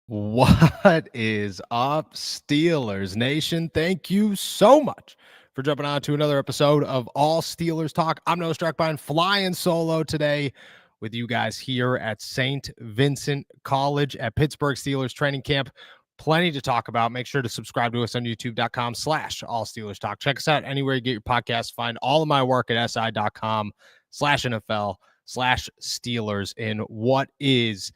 What is up, Steelers Nation? Thank you so much for jumping on to another episode of All Steelers Talk. I'm Noah Struckbein, flying solo today with you guys here at St. Vincent College at Pittsburgh Steelers training camp. Plenty to talk about. Make sure to subscribe to us on youtube.com/All Steelers Talk. Check us out anywhere you get your podcasts. Find all of my work at si.com/NFL/Steelers in what is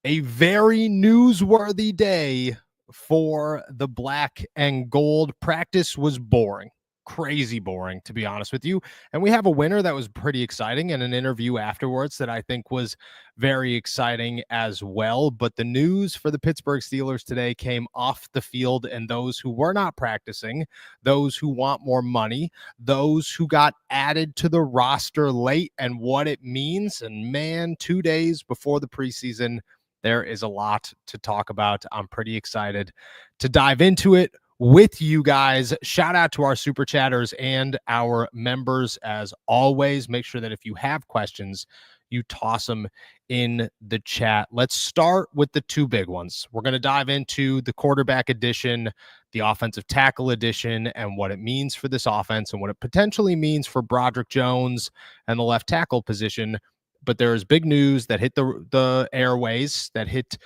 a very newsworthy day for the black and gold. Practice was boring, crazy boring, to be honest with you. And we have a winner that was pretty exciting and an interview afterwards that I think was very exciting as well. But the news for the Pittsburgh Steelers today came off the field, and those who were not practicing, those who want more money, those who got added to the roster late and what it means. And man, 2 days before the preseason, there is a lot to talk about. I'm pretty excited to dive into it with you guys. Shout out to our super chatters and our members as always. Make sure that if you have questions, you toss them in the chat. Let's start with the two big ones. We're going to dive into the quarterback edition, the offensive tackle edition, and what it means for this offense and what it potentially means for Broderick Jones and the left tackle position. But there is big news that hit the airways, that hit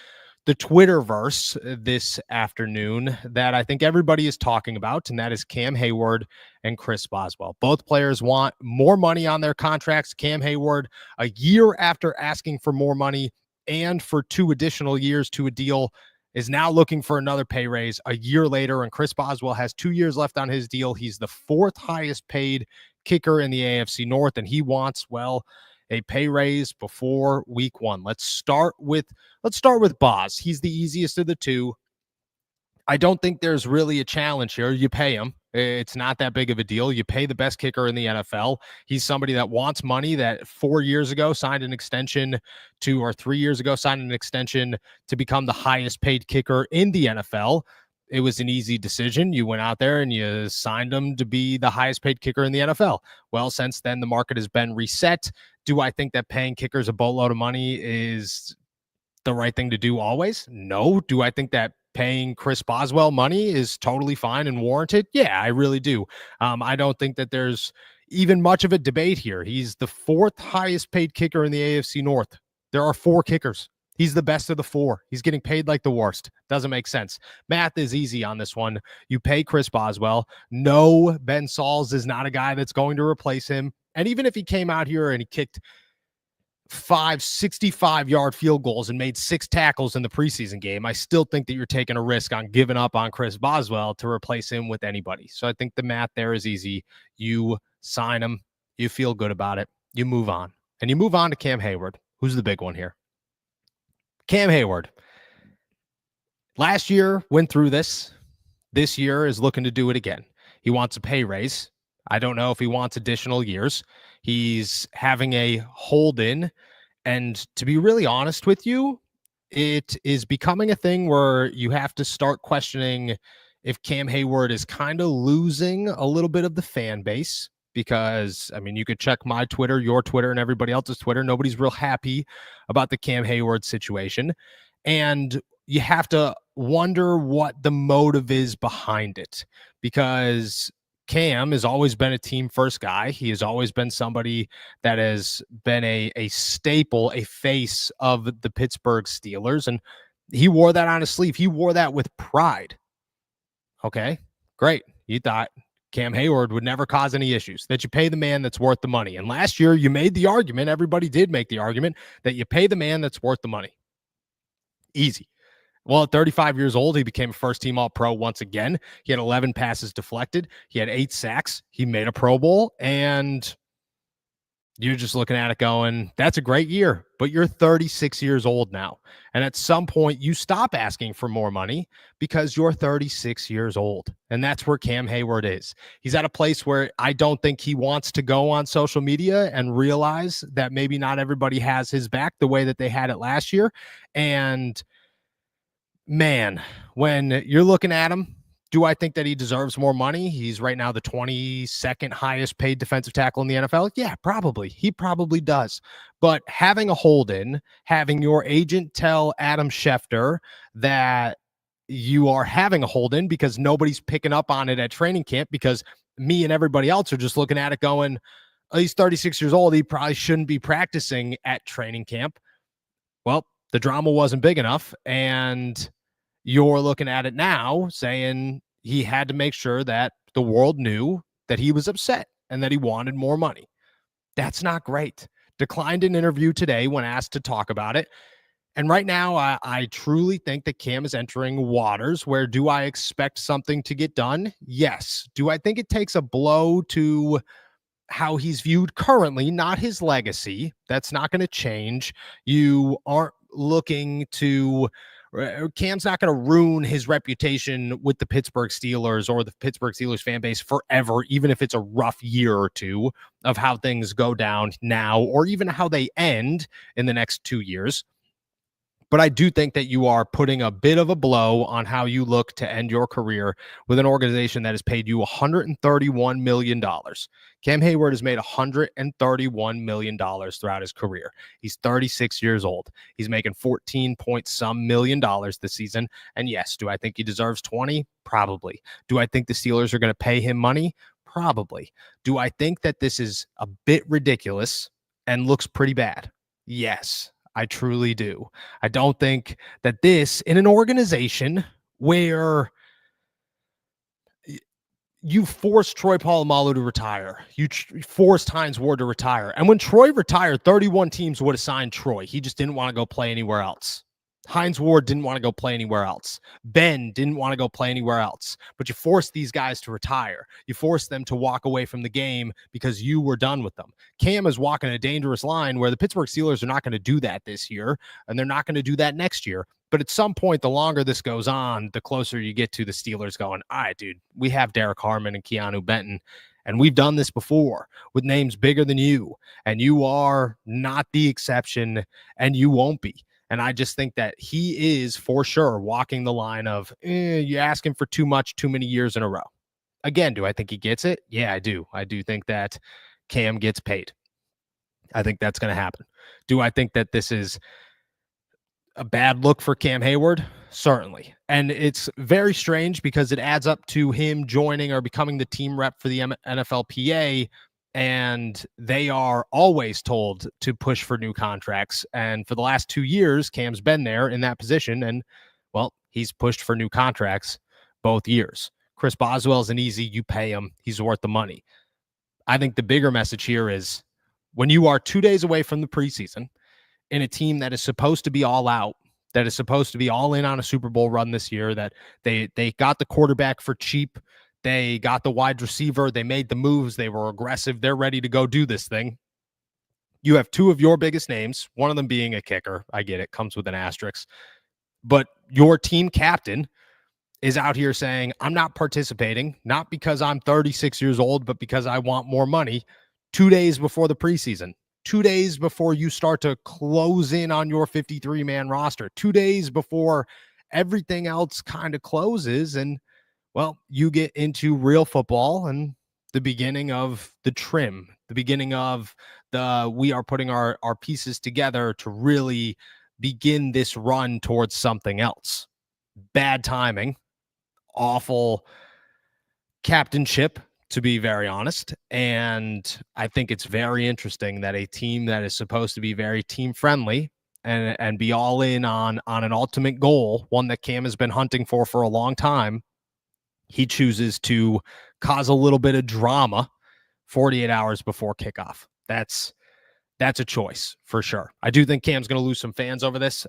the Twitterverse this afternoon that I think everybody is talking about, and that is Cam Heyward and Chris Boswell. Both players want more money on their contracts. Cam Heyward, a year after asking for more money and for 2 additional years to a deal, is now looking for another pay raise a year later, and Chris Boswell has 2 years left on his deal. He's the 4th highest paid kicker in the AFC North, and he wants, well, a pay raise before week 1. Let's start with Boz. He's the easiest of the two. I don't think there's really a challenge here. You pay him. It's not that big of a deal. You pay the best kicker in the NFL. He's somebody that wants money, that 4 years ago signed an extension to, or 3 years ago signed an extension to become the highest paid kicker in the NFL. It was an easy decision. You went out there and you signed him to be the highest paid kicker in the NFL. Well, since then, the market has been reset. Do I think that paying kickers a boatload of money is the right thing to do always? No. Do I think that paying Chris Boswell money is totally fine and warranted? Yeah, I really do. I don't think that there's even much of a debate here. He's the 4th highest paid kicker in the AFC North. There are 4 kickers. He's the best of the 4. He's getting paid like the worst. Doesn't make sense. Math is easy on this one. You pay Chris Boswell. No, Ben Sauls is not a guy that's going to replace him. And even if he came out here and he kicked 5 65-yard field goals and made 6 tackles in the preseason game, I still think that you're taking a risk on giving up on Chris Boswell to replace him with anybody. So I think the math there is easy. You sign him. You feel good about it. You move on. And you move on to Cam Heyward, who's the big one here. Cam Heyward, last year went through this. This year is looking to do it again. He wants a pay raise. I don't know if he wants additional years. He's having a hold-in. And to be really honest with you, it is becoming a thing where you have to start questioning if Cam Heyward is kind of losing a little bit of the fan base. Because, I mean, you could check my Twitter, your Twitter, and everybody else's Twitter. Nobody's real happy about the Cam Heyward situation. And you have to wonder what the motive is behind it. Because Cam has always been a team-first guy. He has always been somebody that has been a staple, a face of the Pittsburgh Steelers. And he wore that on his sleeve. He wore that with pride. Okay, great. You thought Cam Heyward would never cause any issues, that you pay the man that's worth the money. And last year you made the argument, everybody did make the argument, that you pay the man that's worth the money. Easy. Well, at 35 years old, he became a first-team All-Pro once again. He had 11 passes deflected. He had 8 sacks. He made a Pro Bowl, and you're just looking at it going, that's a great year, but you're 36 years old now. And at some point, you stop asking for more money because you're 36 years old. And that's where Cam Heyward is. He's at a place where I don't think he wants to go on social media and realize that maybe not everybody has his back the way that they had it last year. And man, when you're looking at him Do I think that he deserves more money? He's right now the 22nd highest paid defensive tackle in the NFL. Yeah, probably. He probably does. But having a hold-in, having your agent tell Adam Schefter that you are having a hold-in because nobody's picking up on it at training camp, because me and everybody else are just looking at it going, oh, he's 36 years old. He probably shouldn't be practicing at training camp. Well, the drama wasn't big enough, and you're looking at it now saying he had to make sure that the world knew that he was upset and that he wanted more money. That's not great. Declined an interview today when asked to talk about it. And right now, I truly think that Cam is entering waters where, do I expect something to get done? Yes. Do I think it takes a blow to how he's viewed currently, not his legacy? That's not going to change. You aren't looking to, Cam's not going to ruin his reputation with the Pittsburgh Steelers or the Pittsburgh Steelers fan base forever, even if it's a rough year or two of how things go down now, or even how they end in the next 2 years. But I do think that you are putting a bit of a blow on how you look to end your career with an organization that has paid you $131 million. Cam Heyward has made $131 million throughout his career. He's 36 years old. He's making 14 point some million dollars this season. And yes, do I think he deserves 20? Probably. Do I think the Steelers are going to pay him money? Probably. Do I think that this is a bit ridiculous and looks pretty bad? Yes. I truly do. I don't think that this, in an organization where you forced Troy Polamalu to retire, you forced Hines Ward to retire. And when Troy retired, 31 teams would have signed Troy. He just didn't want to go play anywhere else. Hines Ward didn't want to go play anywhere else. Ben didn't want to go play anywhere else. But you forced these guys to retire. You forced them to walk away from the game because you were done with them. Cam is walking a dangerous line where the Pittsburgh Steelers are not going to do that this year, and they're not going to do that next year. But at some point, the longer this goes on, the closer you get to the Steelers going, all right, dude, we have Derek Harmon and Keanu Benton, and we've done this before with names bigger than you, and you are not the exception, and you won't be. And I just think that he is for sure walking the line of, you're asking for too much, too many years in a row. Again, do I think he gets it? Yeah, I do. I do think that Cam gets paid. I think that's going to happen. Do I think that this is a bad look for Cam Heyward? Certainly. And it's very strange because it adds up to him joining or becoming the team rep for the NFLPA. And they are always told to push for new contracts. And for the last 2 years, Cam's been there in that position. And, well, he's pushed for new contracts both years. Chris Boswell is an easy, you pay him, he's worth the money. I think the bigger message here is when you are 2 days away from the preseason in a team that is supposed to be all out, that is supposed to be all in on a Super Bowl run this year, that they got the quarterback for cheap, they got the wide receiver. They made the moves. They were aggressive. They're ready to go do this thing. You have two of your biggest names, one of them being a kicker. I get it. Comes with an asterisk. But your team captain is out here saying, I'm not participating, not because I'm 36 years old, but because I want more money 2 days before the preseason, 2 days before you start to close in on your 53-man roster, 2 days before everything else kind of closes. And well, you get into real football and the beginning of the trim, the beginning of we are putting our pieces together to really begin this run towards something else. Bad timing, awful captainship, to be very honest. And I think it's very interesting that a team that is supposed to be very team friendly and be all in on an ultimate goal, one that Cam has been hunting for a long time, he chooses to cause a little bit of drama 48 hours before kickoff. That's a choice for sure. I do think Cam's going to lose some fans over this.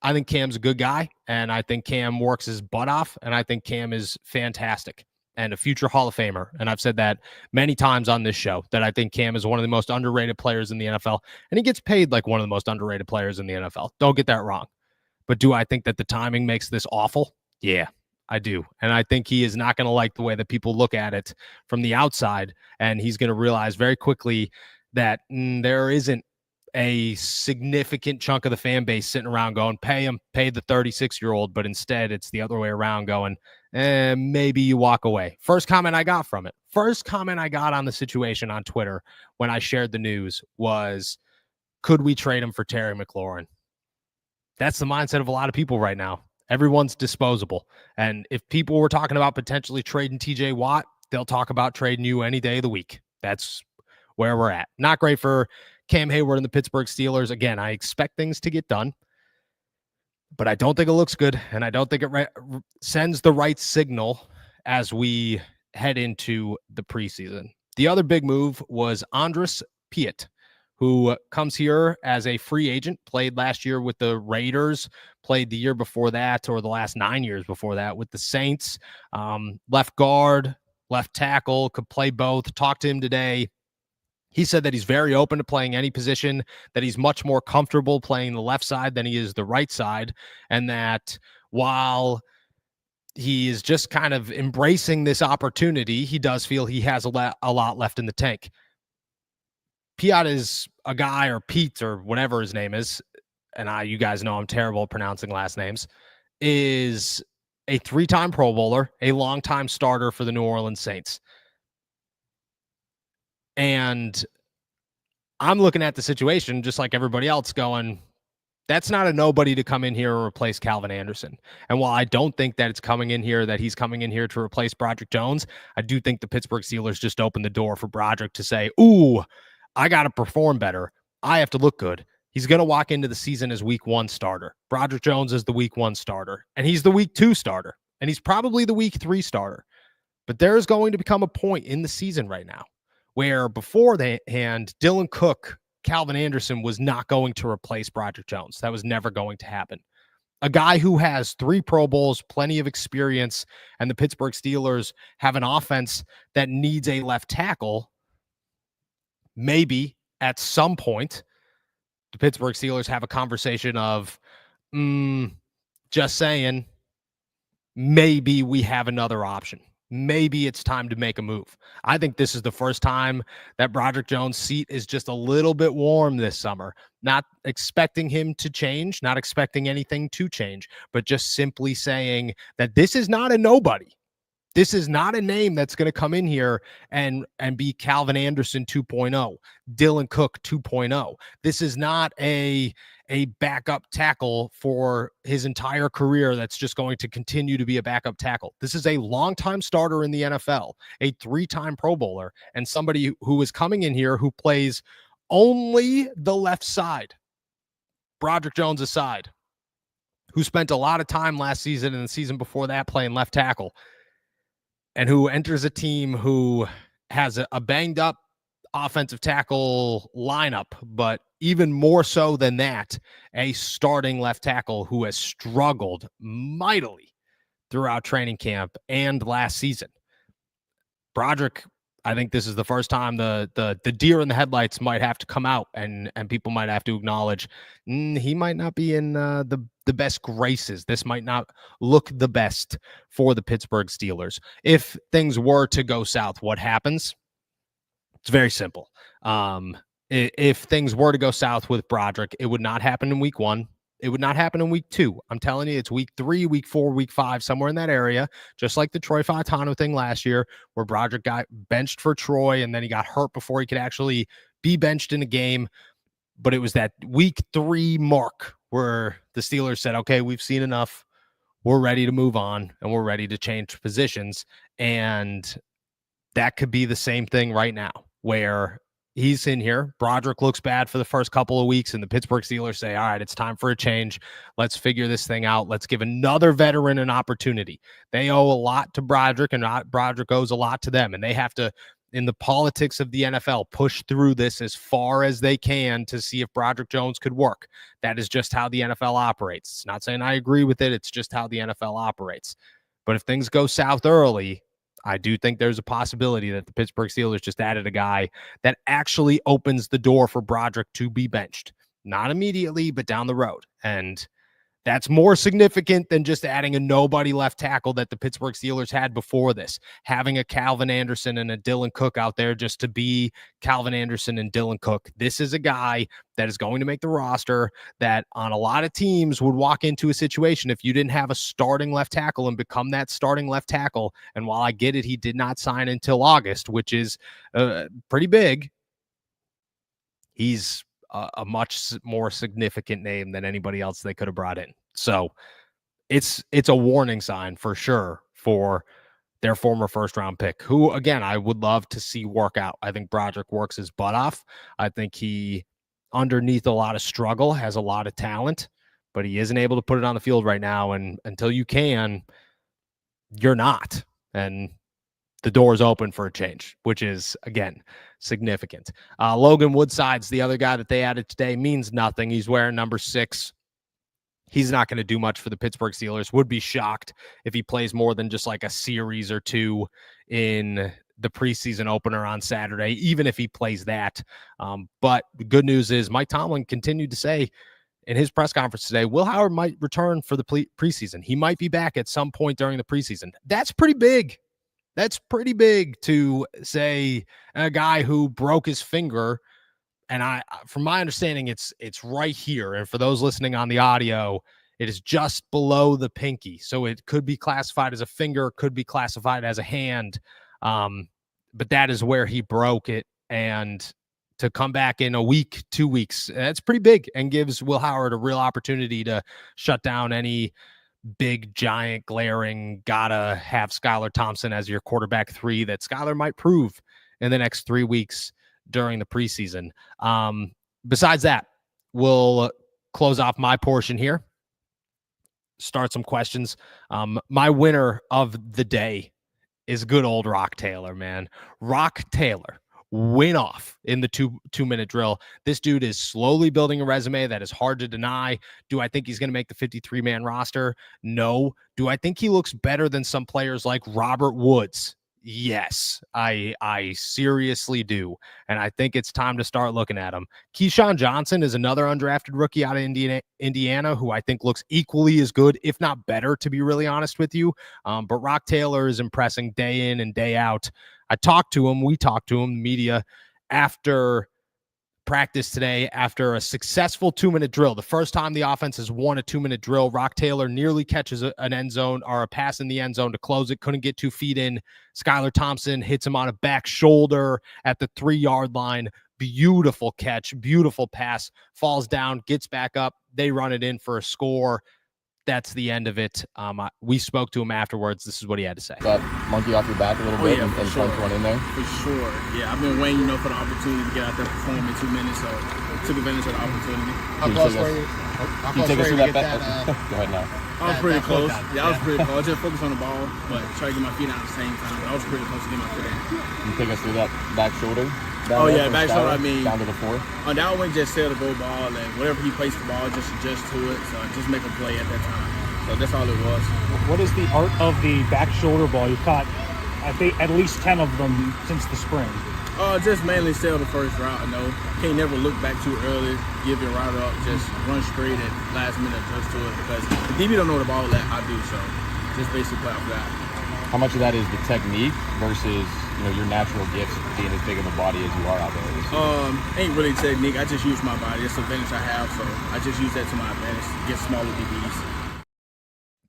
I think Cam's a good guy, and I think Cam works his butt off, and I think Cam is fantastic and a future Hall of Famer. And I've said that many times on this show, that I think Cam is one of the most underrated players in the NFL, and he gets paid like one of the most underrated players in the NFL. Don't get that wrong. But do I think that the timing makes this awful? Yeah, I do. And I think he is not going to like the way that people look at it from the outside. And he's going to realize very quickly that there isn't a significant chunk of the fan base sitting around going, pay him, pay the 36-year-old, but instead it's the other way around going, maybe you walk away. First comment I got from it. First comment I got on the situation on Twitter when I shared the news was, could we trade him for Terry McLaurin? That's the mindset of a lot of people right now. Everyone's disposable. And if people were talking about potentially trading TJ Watt, they'll talk about trading you any day of the week. That's where we're at. Not great for Cam Heyward and the Pittsburgh Steelers. Again, I expect things to get done, but I don't think it looks good, and I don't think it sends the right signal as we head into the preseason. The other big move was Andrus Peat, who comes here as a free agent, played last year with the Raiders, played the year before that, or the last 9 years before that with the Saints. Left guard, left tackle, could play both. Talked to him today. He said that he's very open to playing any position, that he's much more comfortable playing the left side than he is the right side, and that while he is just kind of embracing this opportunity, he does feel he has a lot left in the tank. Piat is a guy, or Pete, or whatever his name is, and you guys know I'm terrible at pronouncing last names, is a 3-time Pro Bowler, a longtime starter for the New Orleans Saints. And I'm looking at the situation just like everybody else going, that's not a nobody to come in here and replace Calvin Anderson. And while I don't think that he's coming in here to replace Broderick Jones, I do think the Pittsburgh Steelers just opened the door for Broderick to say, ooh, I got to perform better. I have to look good. He's going to walk into the season as week 1 starter. Broderick Jones is the week 1 starter, and he's the week 2 starter, and he's probably the week 3 starter. But there's going to become a point in the season right now where beforehand, Dylan Cook, Calvin Anderson was not going to replace Broderick Jones. That was never going to happen. A guy who has 3 Pro Bowls, plenty of experience, and the Pittsburgh Steelers have an offense that needs a left tackle. Maybe at some point, the Pittsburgh Steelers have a conversation of, just saying, maybe we have another option. Maybe it's time to make a move. I think this is the first time that Broderick Jones' seat is just a little bit warm this summer. Not expecting him to change, not expecting anything to change, but just simply saying that this is not a nobody. This is not a name that's going to come in here and be Calvin Anderson 2.0, Dylan Cook 2.0. This is not a backup tackle for his entire career that's just going to continue to be a backup tackle. This is a longtime starter in the NFL, a 3-time Pro Bowler, and somebody who is coming in here who plays only the left side, Broderick Jones aside, who spent a lot of time last season and the season before that playing left tackle, and who enters a team who has a banged up offensive tackle lineup, but even more so than that, a starting left tackle who has struggled mightily throughout training camp and last season. Broderick, I think this is the first time the deer in the headlights might have to come out, and people might have to acknowledge he might not be in the best graces. This might not look the best for the Pittsburgh Steelers. If things were to go south, what happens? It's very simple. If things were to go south with Broderick, it would not happen in week 1. It would not happen in week 2. I'm telling you, it's week 3, week 4, week 5, somewhere in that area, just like the Troy Fautano thing last year, where Broderick got benched for Troy, and then he got hurt before he could actually be benched in a game. But it was that week 3 mark where the Steelers said, okay, we've seen enough. We're ready to move on, and we're ready to change positions. And that could be the same thing right now, where he's in here. Broderick looks bad for the first couple of weeks, and the Pittsburgh Steelers say, all right, it's time for a change. Let's figure this thing out. Let's give another veteran an opportunity. They owe a lot to Broderick, and Broderick owes a lot to them, and they have to, in the politics of the NFL, push through this as far as they can to see if Broderick Jones could work. That is just how the NFL operates. It's not saying I agree with it. It's just how the NFL operates. But if things go south early, I do think there's a possibility that the Pittsburgh Steelers just added a guy that actually opens the door for Broderick to be benched. Not immediately, but down the road. And That's more significant than just adding a nobody left tackle that the Pittsburgh Steelers had before this, having a Calvin Anderson and a Dylan Cook out there just to be Calvin Anderson and Dylan Cook. This is a guy that is going to make the roster that on a lot of teams would walk into a situation if you didn't have a starting left tackle and become that starting left tackle. And while I get it, he did not sign until August, which is pretty big. He's a much more significant name than anybody else they could have brought in. So it's a warning sign for sure for their former first-round pick, who, again, I would love to see work out. I think Broderick works his butt off. I think he, underneath a lot of struggle, has a lot of talent, but he isn't able to put it on the field right now. And until you can, you're not. And the door's open for a change, which is, again, significant. Logan Woodside's the other guy that they added today. Means nothing. He's wearing number 6. He's not going to do much for the Pittsburgh Steelers. Would be shocked if he plays more than just like a series or two in the preseason opener on Saturday, even if he plays that. But the good news is Mike Tomlin continued to say in his press conference today, Will Howard might return for the preseason. He might be back at some point during the preseason. That's pretty big. That's pretty big to say a guy who broke his finger. And from my understanding, it's right here. And for those listening on the audio, it is just below the pinky. So it could be classified as a finger, could be classified as a hand. But that is where he broke it. And to come back in a week, 2 weeks, that's pretty big and gives Will Howard a real opportunity to shut down any big, giant, glaring, gotta have Skylar Thompson as your quarterback 3 that Skylar might prove in the next 3 weeks during the preseason. Besides that, we'll close off my portion here. Start some questions. My winner of the day is good old Rock Taylor, man. Rock Taylor went off in the two-minute drill. This dude is slowly building a resume that is hard to deny. Do I think he's going to make the 53-man roster? No. Do I think he looks better than some players like Robert Woods? Yes, I seriously do. And I think it's time to start looking at him. Keyshawn Johnson is another undrafted rookie out of Indiana who I think looks equally as good, if not better, to be really honest with you. But Rock Taylor is impressing day in and day out. We talked to him, the media, after practice today, after a successful 2-minute drill. The first time the offense has won a 2-minute drill, Rock Taylor nearly catches an end zone or a pass in the end zone to close it. Couldn't get 2 feet in. Skylar Thompson hits him on a back shoulder at the 3-yard line. Beautiful catch, beautiful pass, falls down, gets back up. They run it in for a score. That's the end of it. We spoke to him afterwards. This is what he had to say. That monkey off your back a little bit and sure. punch one in there? For sure. Yeah, I've been waiting, for the opportunity to get out there and perform in 2 minutes, so I took advantage of the opportunity. How close were you? Can you take us through that? Go ahead now. I was pretty close. Yeah, I was pretty close. I just focused on the ball, but try to get my feet out at the same time. But I was pretty close to get my foot in. Can you take us through that back shoulder? Oh, yeah, back shoulder, down to the 4? That one just sail the go ball, and whatever he placed the ball, just adjust to it. So just make a play at that time. So that's all it was. What is the art of the back shoulder ball? You've caught, I think, at least 10 of them since the spring. Just mainly sail the first route. Can't never look back too early, give your route up, just run straight at last minute adjust to it, because the DB don't know the ball that I do, so just basically play off that. How much of that is the technique versus your natural gifts being as big of a body as you are out there? Ain't really technique. I just use my body. It's the advantage I have, so I just use that to my advantage, get smaller DBs.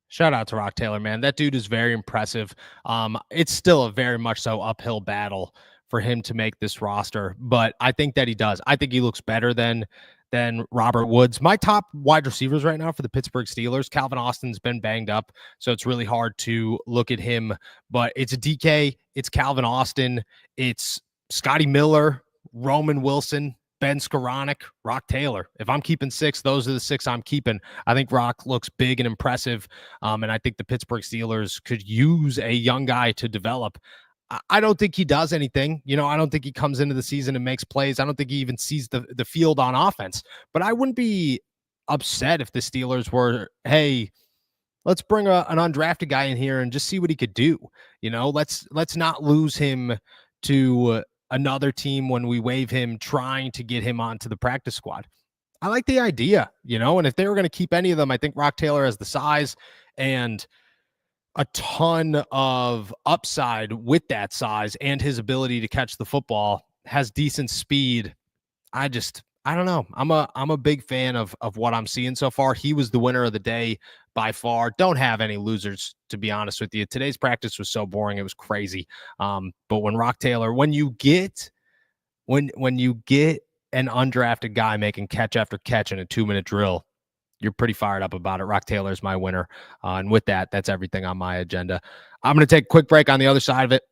Shout out to Rock Taylor, man. That dude is very impressive. It's still a very much so uphill battle for him to make this roster, but I think that he does. I think he looks better than Robert Woods. My top wide receivers right now for the Pittsburgh Steelers, Calvin Austin's been banged up, so it's really hard to look at him, but it's DK, it's Calvin Austin, it's Scotty Miller, Roman Wilson, Ben Skoranek, Rock Taylor. If I'm keeping 6, those are the 6 I'm keeping. I think Rock looks big and impressive, and I think the Pittsburgh Steelers could use a young guy to develop. I don't think he does anything. I don't think he comes into the season and makes plays. I don't think he even sees the field on offense. But I wouldn't be upset if the Steelers were, hey, let's bring an undrafted guy in here and just see what he could do. Let's not lose him to another team when we waive him, trying to get him onto the practice squad. I like the idea, and if they were going to keep any of them, I think Rock Taylor has the size and a ton of upside with that size, and his ability to catch the football, has decent speed. I don't know. I'm a big fan of what I'm seeing so far. He was the winner of the day by far. Don't have any losers, to be honest with you. Today's practice was so boring. It was crazy. But when Rock Taylor, when you get an undrafted guy making catch after catch in a 2-minute drill, you're pretty fired up about it. Rock Taylor is my winner. And with that, that's everything on my agenda. I'm going to take a quick break. On the other side of it,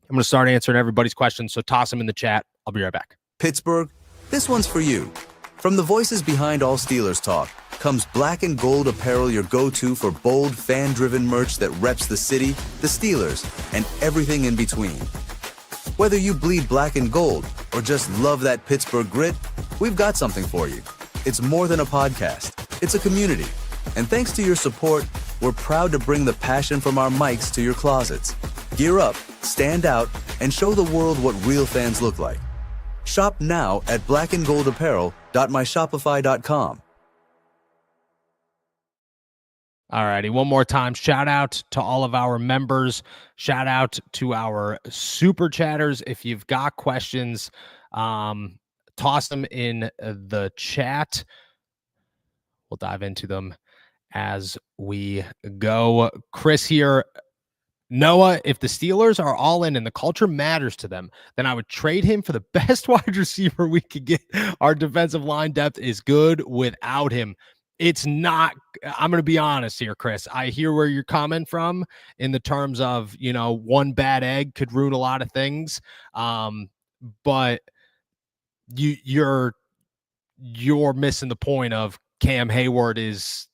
I'm going to start answering everybody's questions. So toss them in the chat. I'll be right back. Pittsburgh, this one's for you. From the voices behind all Steelers talk comes Black and Gold Apparel, your go-to for bold, fan-driven merch that reps the city, the Steelers, and everything in between. Whether you bleed black and gold or just love that Pittsburgh grit, we've got something for you. It's more than a podcast. It's a community. And thanks to your support, we're proud to bring the passion from our mics to your closets. Gear up, stand out, and show the world what real fans look like. Shop now at blackandgoldapparel.myshopify.com. All righty, one more time. Shout out to all of our members. Shout out to our super chatters. If you've got questions, toss them in the chat. We'll dive into them as we go. Chris here. Noah, if the Steelers are all in and the culture matters to them, then I would trade him for the best wide receiver we could get. Our defensive line depth is good without him. It's not. I'm going to be honest here, Chris. I hear where you're coming from in the terms of, one bad egg could ruin a lot of things. But you're missing the point of Cam Heyward is,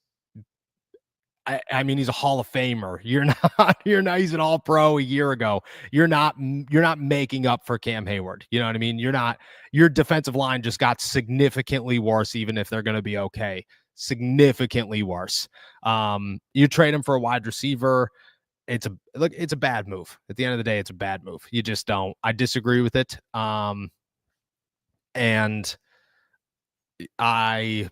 I mean, he's a Hall of Famer. You're not, he's an All-Pro a year ago. You're not making up for Cam Heyward. You know what I mean? Your defensive line just got significantly worse, even if they're going to be okay. Significantly worse. You trade him for a wide receiver. It's a bad move. At the end of the day, it's a bad move. You just don't. I disagree with it. And I,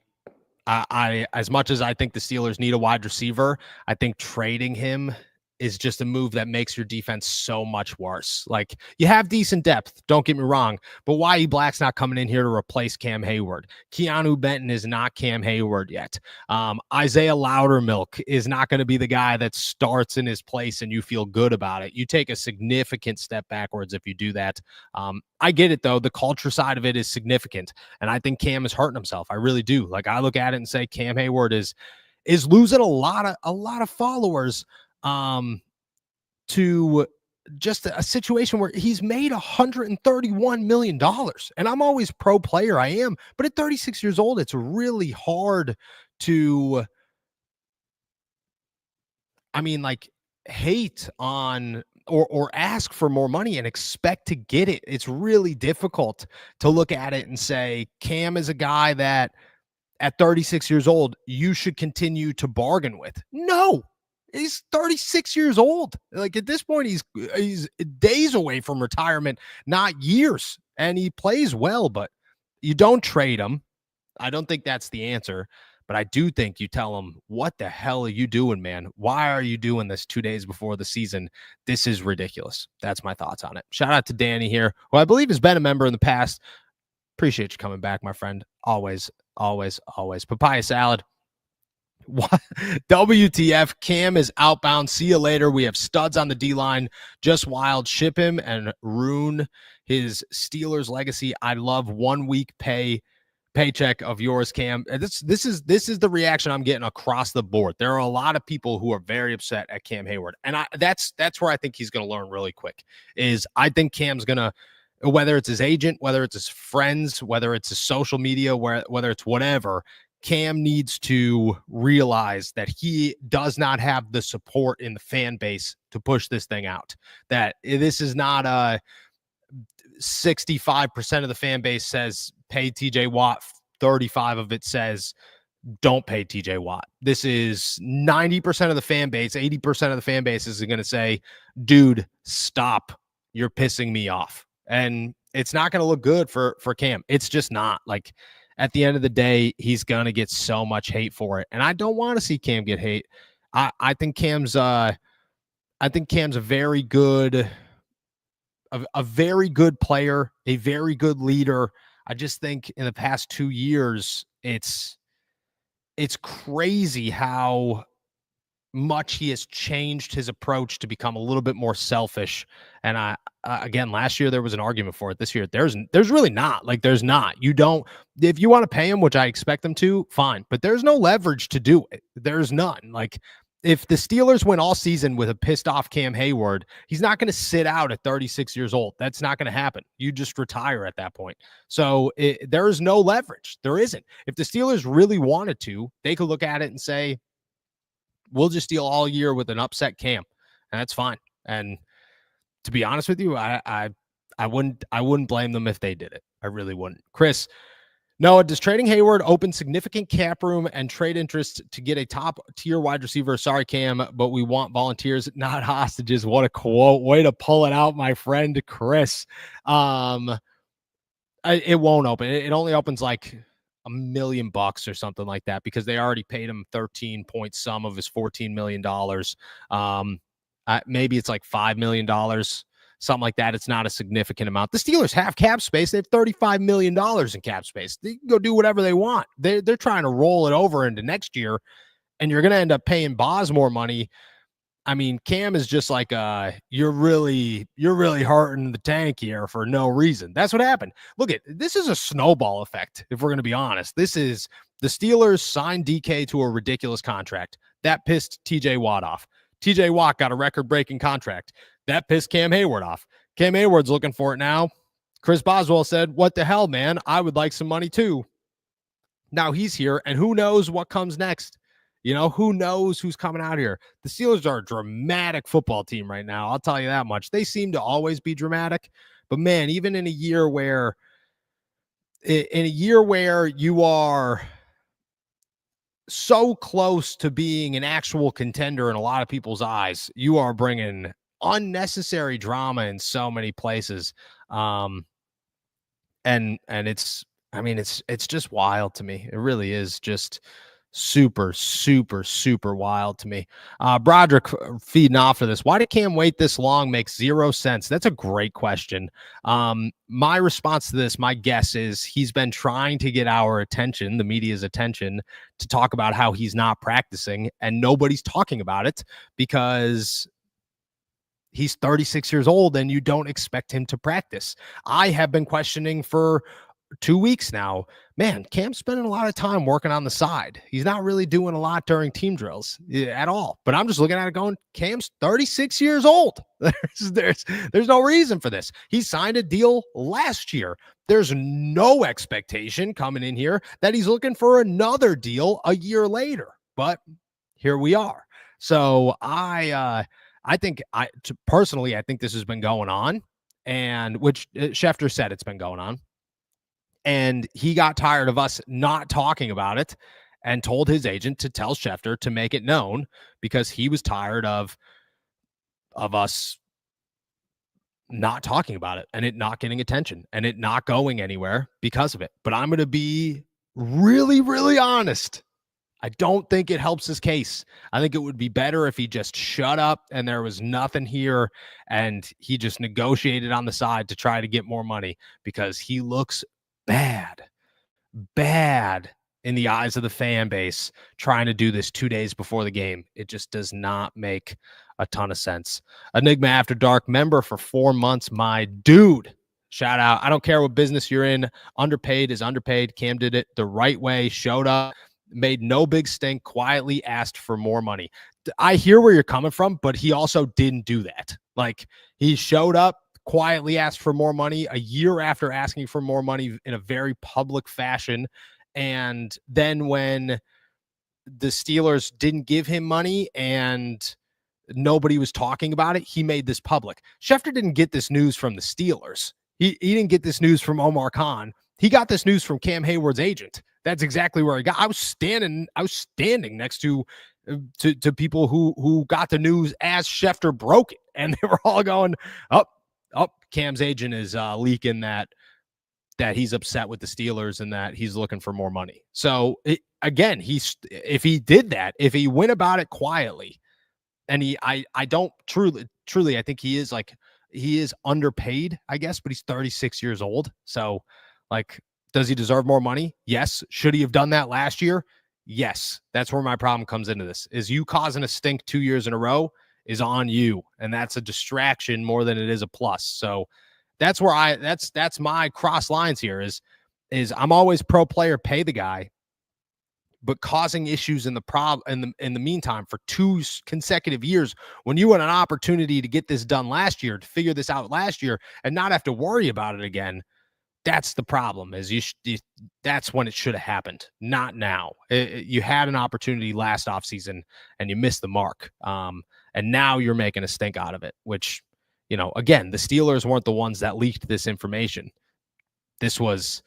as much as I think the Steelers need a wide receiver, I think trading him is just a move that makes your defense so much worse. Like, you have decent depth, don't get me wrong, but Y.E. Black's not coming in here to replace Cam Heyward. Keanu Benton is not Cam Heyward yet. Isaiah Loudermilk is not going to be the guy that starts in his place and you feel good about it. You take a significant step backwards if you do that. I get it, though. The culture side of it is significant, and I think Cam is hurting himself. I really do. Like, I look at it and say Cam Heyward is losing a lot of followers to just a situation where he's made $131 million. And I'm always pro player. I am. But at 36 years old, it's really hard to, hate on or ask for more money and expect to get it. It's really difficult to look at it and say, Cam is a guy that at 36 years old, you should continue to bargain with. No. He's 36 years old. Like, at this point, he's days away from retirement, not years. And he plays well, but you don't trade him. I don't think that's the answer. But I do think you tell him, what the hell are you doing, man? Why are you doing this 2 days before the season? This is ridiculous. That's my thoughts on it. Shout out to Danny here, who I believe has been a member in the past. Appreciate you coming back, my friend. Always, always, always. Papaya salad. What? WTF, Cam is outbound. See you later. We have studs on the D-line. Just wild. Ship him and ruin his Steelers legacy. I love 1 week paycheck of yours, Cam. This is the reaction I'm getting across the board. There are a lot of people who are very upset at Cam Heyward. And that's where I think he's going to learn really quick. Is I think Cam's going to, whether it's his agent, whether it's his friends, whether it's his social media, whether it's whatever, Cam needs to realize that he does not have the support in the fan base to push this thing out. That this is not a 65% of the fan base says pay TJ Watt, 35 of it says don't pay TJ Watt. This is 90% of the fan base, 80% of the fan base is going to say, dude, stop. You're pissing me off. And it's not going to look good for Cam. It's just not. Like, at the end of the day, he's going to get so much hate for it. And I don't want to see Cam get hate. I think Cam's a very good, a very good player, a very good leader. I just think in the past 2 years, it's crazy how much he has changed his approach to become a little bit more selfish. And again, last year there was an argument for it. This year there's really not. Like, there's not. You don't, if you want to pay him, which I expect them to, fine, but there's no leverage to do it. There's none. Like, if the Steelers went all season with a pissed off Cam Heyward, he's not going to sit out at 36 years old. That's not going to happen. You just retire at that point. So there is no leverage. There isn't. If the Steelers really wanted to, they could look at it and say, we'll just deal all year with an upset Cam, and that's fine. And to be honest with you, I wouldn't blame them if they did it. I really wouldn't. Chris, Noah, does trading Heyward open significant cap room and trade interest to get a top tier wide receiver? Sorry, Cam, but we want volunteers, not hostages. What a quote. Way to pull it out, my friend Chris. It won't open. It only opens like $1 million or something like that, because they already paid him 13 point some of his $14 million. Maybe it's like $5 million, something like that. It's not a significant amount. The Steelers have cap space. They have $35 million in cap space. They can go do whatever they want. They're trying to roll it over into next year, and you're going to end up paying Boz more money. I mean, Cam is just like, you're really hurting the tank here for no reason. That's what happened. Look, this is a snowball effect, if we're going to be honest. This is the Steelers signed DK to a ridiculous contract. That pissed TJ Watt off. TJ Watt got a record-breaking contract. That pissed Cam Heyward off. Cam Hayward's looking for it now. Chris Boswell said, what the hell, man? I would like some money too. Now he's here, and who knows what comes next? You know, who knows who's coming out here? The Steelers are a dramatic football team right now. I'll tell you that much. They seem to always be dramatic. But, man, even in a year where you are so close to being an actual contender in a lot of people's eyes, you are bringing unnecessary drama in so many places. And it's just wild to me. It really is just super, super, super wild to me. Broderick feeding off of this. Why did Cam wait this long? Makes zero sense. That's a great question. My response to this, my guess is he's been trying to get our attention, the media's attention, to talk about how he's not practicing, and nobody's talking about it because he's 36 years old and you don't expect him to practice. I have been questioning for 2 weeks now, man, Cam's spending a lot of time working on the side. He's not really doing a lot during team drills at all. But I'm just looking at it going, Cam's 36 years old. There's no reason for this. He signed a deal last year. There's no expectation coming in here that he's looking for another deal a year later. But here we are. So I think personally, I think this has been going on, and which Schefter said it's been going on. And he got tired of us not talking about it and told his agent to tell Schefter to make it known, because he was tired of us not talking about it and it not getting attention and it not going anywhere because of it. But I'm going to be really, really honest. I don't think it helps his case. I think it would be better if he just shut up and there was nothing here and he just negotiated on the side to try to get more money, because he looks bad in the eyes of the fan base trying to do this 2 days before the game. It just does not make a ton of sense. Enigma After Dark member for 4 months, my dude. Shout out. I don't care what business you're in. Underpaid is underpaid. Cam did it the right way, showed up, made no big stink, quietly asked for more money. I hear where you're coming from, but he also didn't do that. Like, he showed up, quietly asked for more money a year after asking for more money in a very public fashion. And then when the Steelers didn't give him money and nobody was talking about it, he made this public. Schefter didn't get this news from the Steelers. He didn't get this news from Omar Khan. He got this news from Cam Hayward's agent. That's exactly where he got. I was standing next to people who got the news as Schefter broke it. And they were all going, Cam's agent is leaking that that he's upset with the Steelers and that he's looking for more money. So again, if he did that, if he went about it quietly, and I don't truly, I think he is underpaid, I guess, but he's 36 years old. So like, does he deserve more money? Yes. Should he have done that last year? Yes. That's where my problem comes into this, is you causing a stink 2 years in a row is on you. And that's a distraction more than it is a plus. So that's where that's my cross lines here is I'm always pro player, pay the guy, but causing issues in the meantime for 2 consecutive years when you had an opportunity to get this done last year, to figure this out last year and not have to worry about it again. That's the problem, is that's when it should have happened, not now. You had an opportunity last offseason and you missed the mark. And now you're making a stink out of it, which, again, the Steelers weren't the ones that leaked this information. This was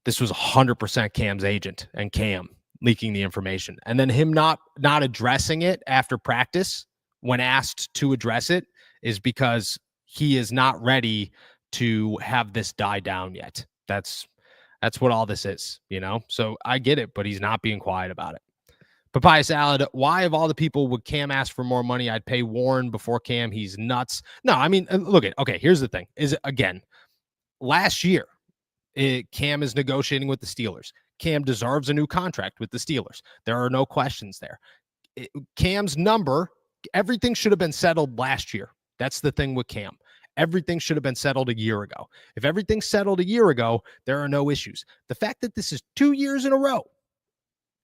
100% Cam's agent and Cam leaking the information. And then him not addressing it after practice when asked to address it is because he is not ready to have this die down yet. That's what all this is, So I get it, but he's not being quiet about it. Papaya Salad, why of all the people would Cam ask for more money? I'd pay Warren before Cam. He's nuts. No, I mean, okay, here's the thing. Again, last year, Cam is negotiating with the Steelers. Cam deserves a new contract with the Steelers. There are no questions there. Cam's number, everything should have been settled last year. That's the thing with Cam. Everything should have been settled a year ago. If everything settled a year ago, there are no issues. The fact that this is 2 years in a row,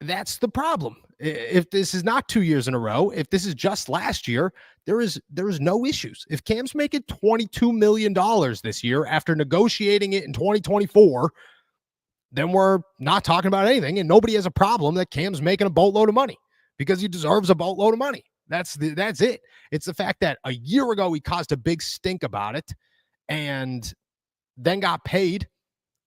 that's the problem. If this is not 2 years in a row, if this is just last year, there is no issues. If Cam's making $22 million this year after negotiating it in 2024, then we're not talking about anything, and nobody has a problem that Cam's making a boatload of money because he deserves a boatload of money. That's it. It's the fact that a year ago he caused a big stink about it and then got paid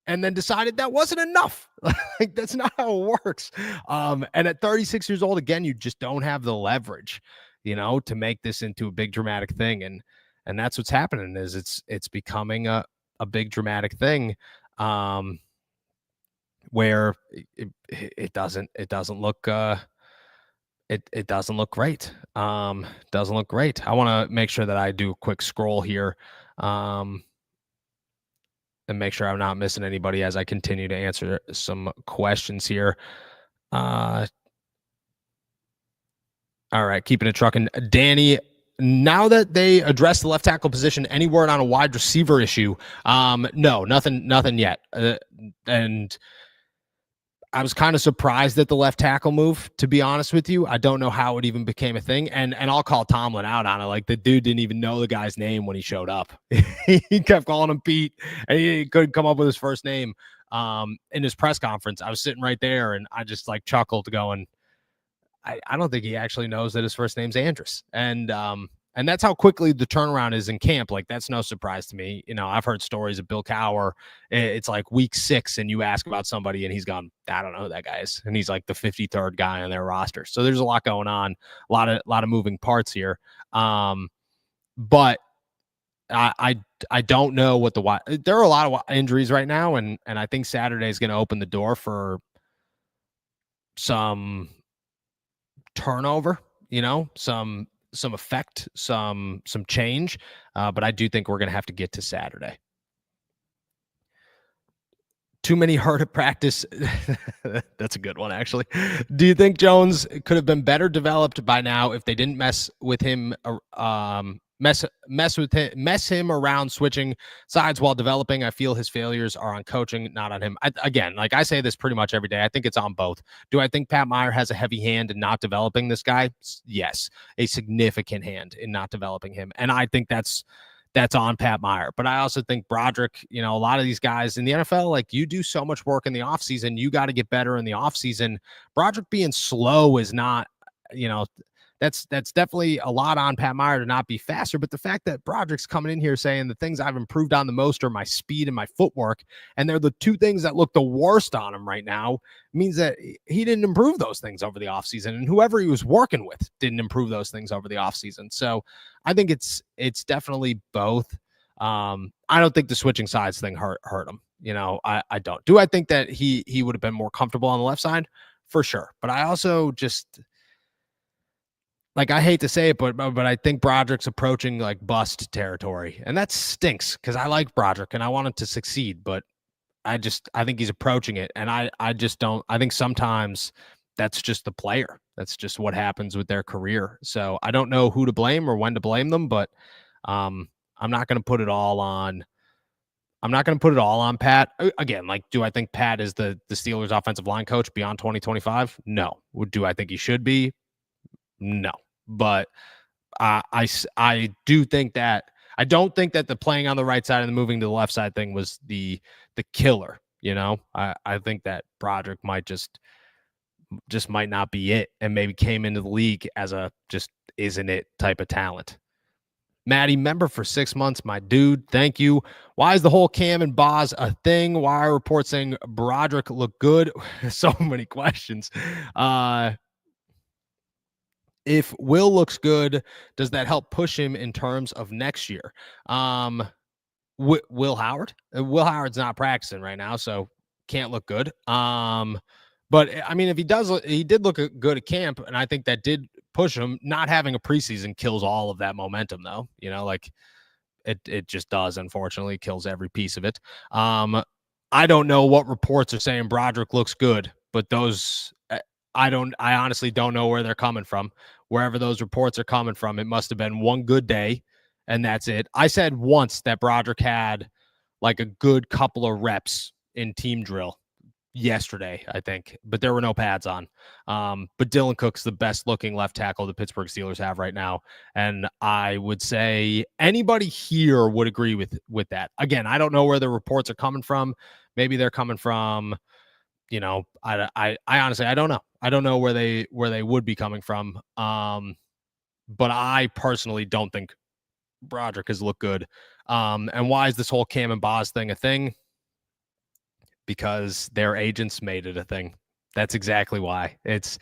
and then decided that wasn't enough. Like, that's not how it works. And at 36 years old, again, you just don't have the leverage, to make this into a big dramatic thing. And that's what's happening, is it's becoming a big dramatic thing, where it doesn't look it doesn't look great. Doesn't look great. I want to make sure that I do a quick scroll here, and make sure I'm not missing anybody as I continue to answer some questions here. All right, keeping it trucking. Danny, now that they address the left tackle position, any word on a wide receiver issue? No, nothing yet. And I was kind of surprised at the left tackle move, to be honest with you. I don't know how it even became a thing. And I'll call Tomlin out on it. Like, the dude didn't even know the guy's name when he showed up. He kept calling him Pete, and he couldn't come up with his first name. In his press conference, I was sitting right there, and I just chuckled, going, I don't think he actually knows that his first name's Andrus. And that's how quickly the turnaround is in camp. Like, that's no surprise to me. I've heard stories of Bill Cowher. It's like week 6 and you ask about somebody and he's gone, I don't know who that guy is. And he's like the 53rd guy on their roster. So there's a lot going on, a lot of moving parts here. But I don't know what there are a lot of injuries right now. And I think Saturday is going to open the door for some turnover, some effect, some change, but I do think we're going to have to get to Saturday. Too many hurt at practice. That's a good one, actually. Do you think Jones could have been better developed by now if they didn't mess with him, mess him around switching sides while developing? I feel his failures are on coaching, not on him. Again, I say this pretty much every day. I think it's on both. Do I think Pat Meyer has a heavy hand in not developing this guy? Yes, a significant hand in not developing him. And I think that's on Pat Meyer. But I also think Broderick, a lot of these guys in the NFL, you do so much work in the offseason. You got to get better in the offseason. Broderick being slow is not, that's definitely a lot on Pat Meyer to not be faster. But the fact that Broderick's coming in here saying the things I've improved on the most are my speed and my footwork, and they're the two things that look the worst on him right now, means that he didn't improve those things over the offseason, and whoever he was working with didn't improve those things over the offseason. So I think it's definitely both. I don't think the switching sides thing hurt him. I don't. Do I think that he would have been more comfortable on the left side? For sure. But I also just, like, I hate to say it, but I think Broderick's approaching like bust territory, and that stinks because I like Broderick and I want him to succeed, but I think he's approaching it, and I just don't. I think sometimes that's just the player. That's just what happens with their career. So I don't know who to blame or when to blame them, but I'm not going to put it all on. I'm not going to put it all on Pat. Again, like, do I think Pat is the Steelers offensive line coach beyond 2025? No. Do I think he should be? No. But I do think that I don't think that the playing on the right side and the moving to the left side thing was the killer. I think that Broderick might just might not be it, and maybe came into the league as a just isn't it type of talent. Maddie, member for 6 months, my dude. Thank you. Why is the whole Cam and Boz a thing? Why are reports saying Broderick look good? So many questions. If Will looks good, does that help push him in terms of next year? Will Howard? Will Howard's not practicing right now, so can't look good. But I mean, if he did look good at camp, and I think that did push him. Not having a preseason kills all of that momentum, though. Like it just does. Unfortunately, kills every piece of it. I don't know what reports are saying Broderick looks good, but those I honestly don't know where they're coming from. Wherever those reports are coming from, it must have been one good day, and that's it. I said once that Broderick had like a good couple of reps in team drill yesterday, I think, but there were no pads on. But Dylan Cook's the best looking left tackle the Pittsburgh Steelers have right now, and I would say anybody here would agree with that. Again, I don't know where the reports are coming from. Maybe they're coming from, I honestly, I don't know. I don't know where they would be coming from. But I personally don't think Broderick has looked good. And why is this whole Cam and Boz thing a thing? Because their agents made it a thing. That's exactly why. It's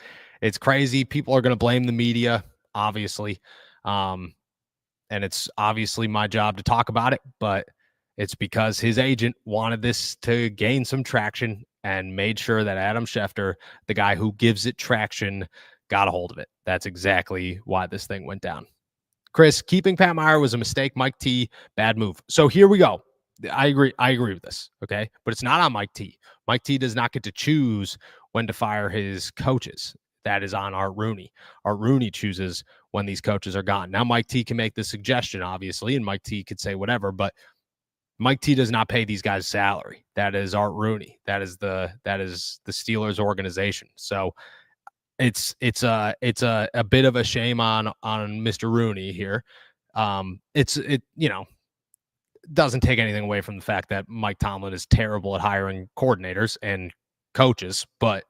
crazy. People are going to blame the media, obviously. And it's obviously my job to talk about it, but it's because his agent wanted this to gain some traction and made sure that Adam Schefter, the guy who gives it traction, got a hold of it. That's exactly why this thing went down. Chris, keeping Pat Meyer was a mistake. Mike T, bad move. So here we go. I agree with this. Okay. But it's not on Mike T. Mike T does not get to choose when to fire his coaches. That is on Art Rooney. Art Rooney chooses when these coaches are gone. Now, Mike T can make the suggestion, obviously, and Mike T could say whatever, but Mike T does not pay these guys salary. That is Art Rooney. That is the Steelers organization. So it's a bit of a shame on Mr. Rooney here. It doesn't take anything away from the fact that Mike Tomlin is terrible at hiring coordinators and coaches, but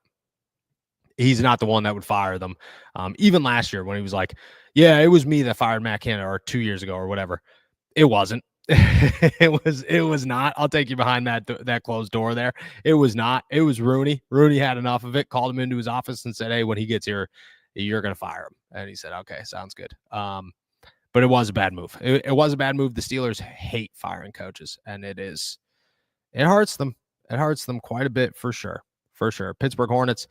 he's not the one that would fire them. Even last year when he was like, yeah, it was me that fired Matt Canada, or 2 years ago or whatever. It wasn't. It was not. I'll take you behind that closed door there. It was not. It was Rooney. Rooney had enough of it, called him into his office and said, hey, when he gets here, you're going to fire him. And he said, okay, sounds good. But it was a bad move. It was a bad move. The Steelers hate firing coaches, and it hurts them. It hurts them quite a bit for sure. For sure. Pittsburgh Hornets.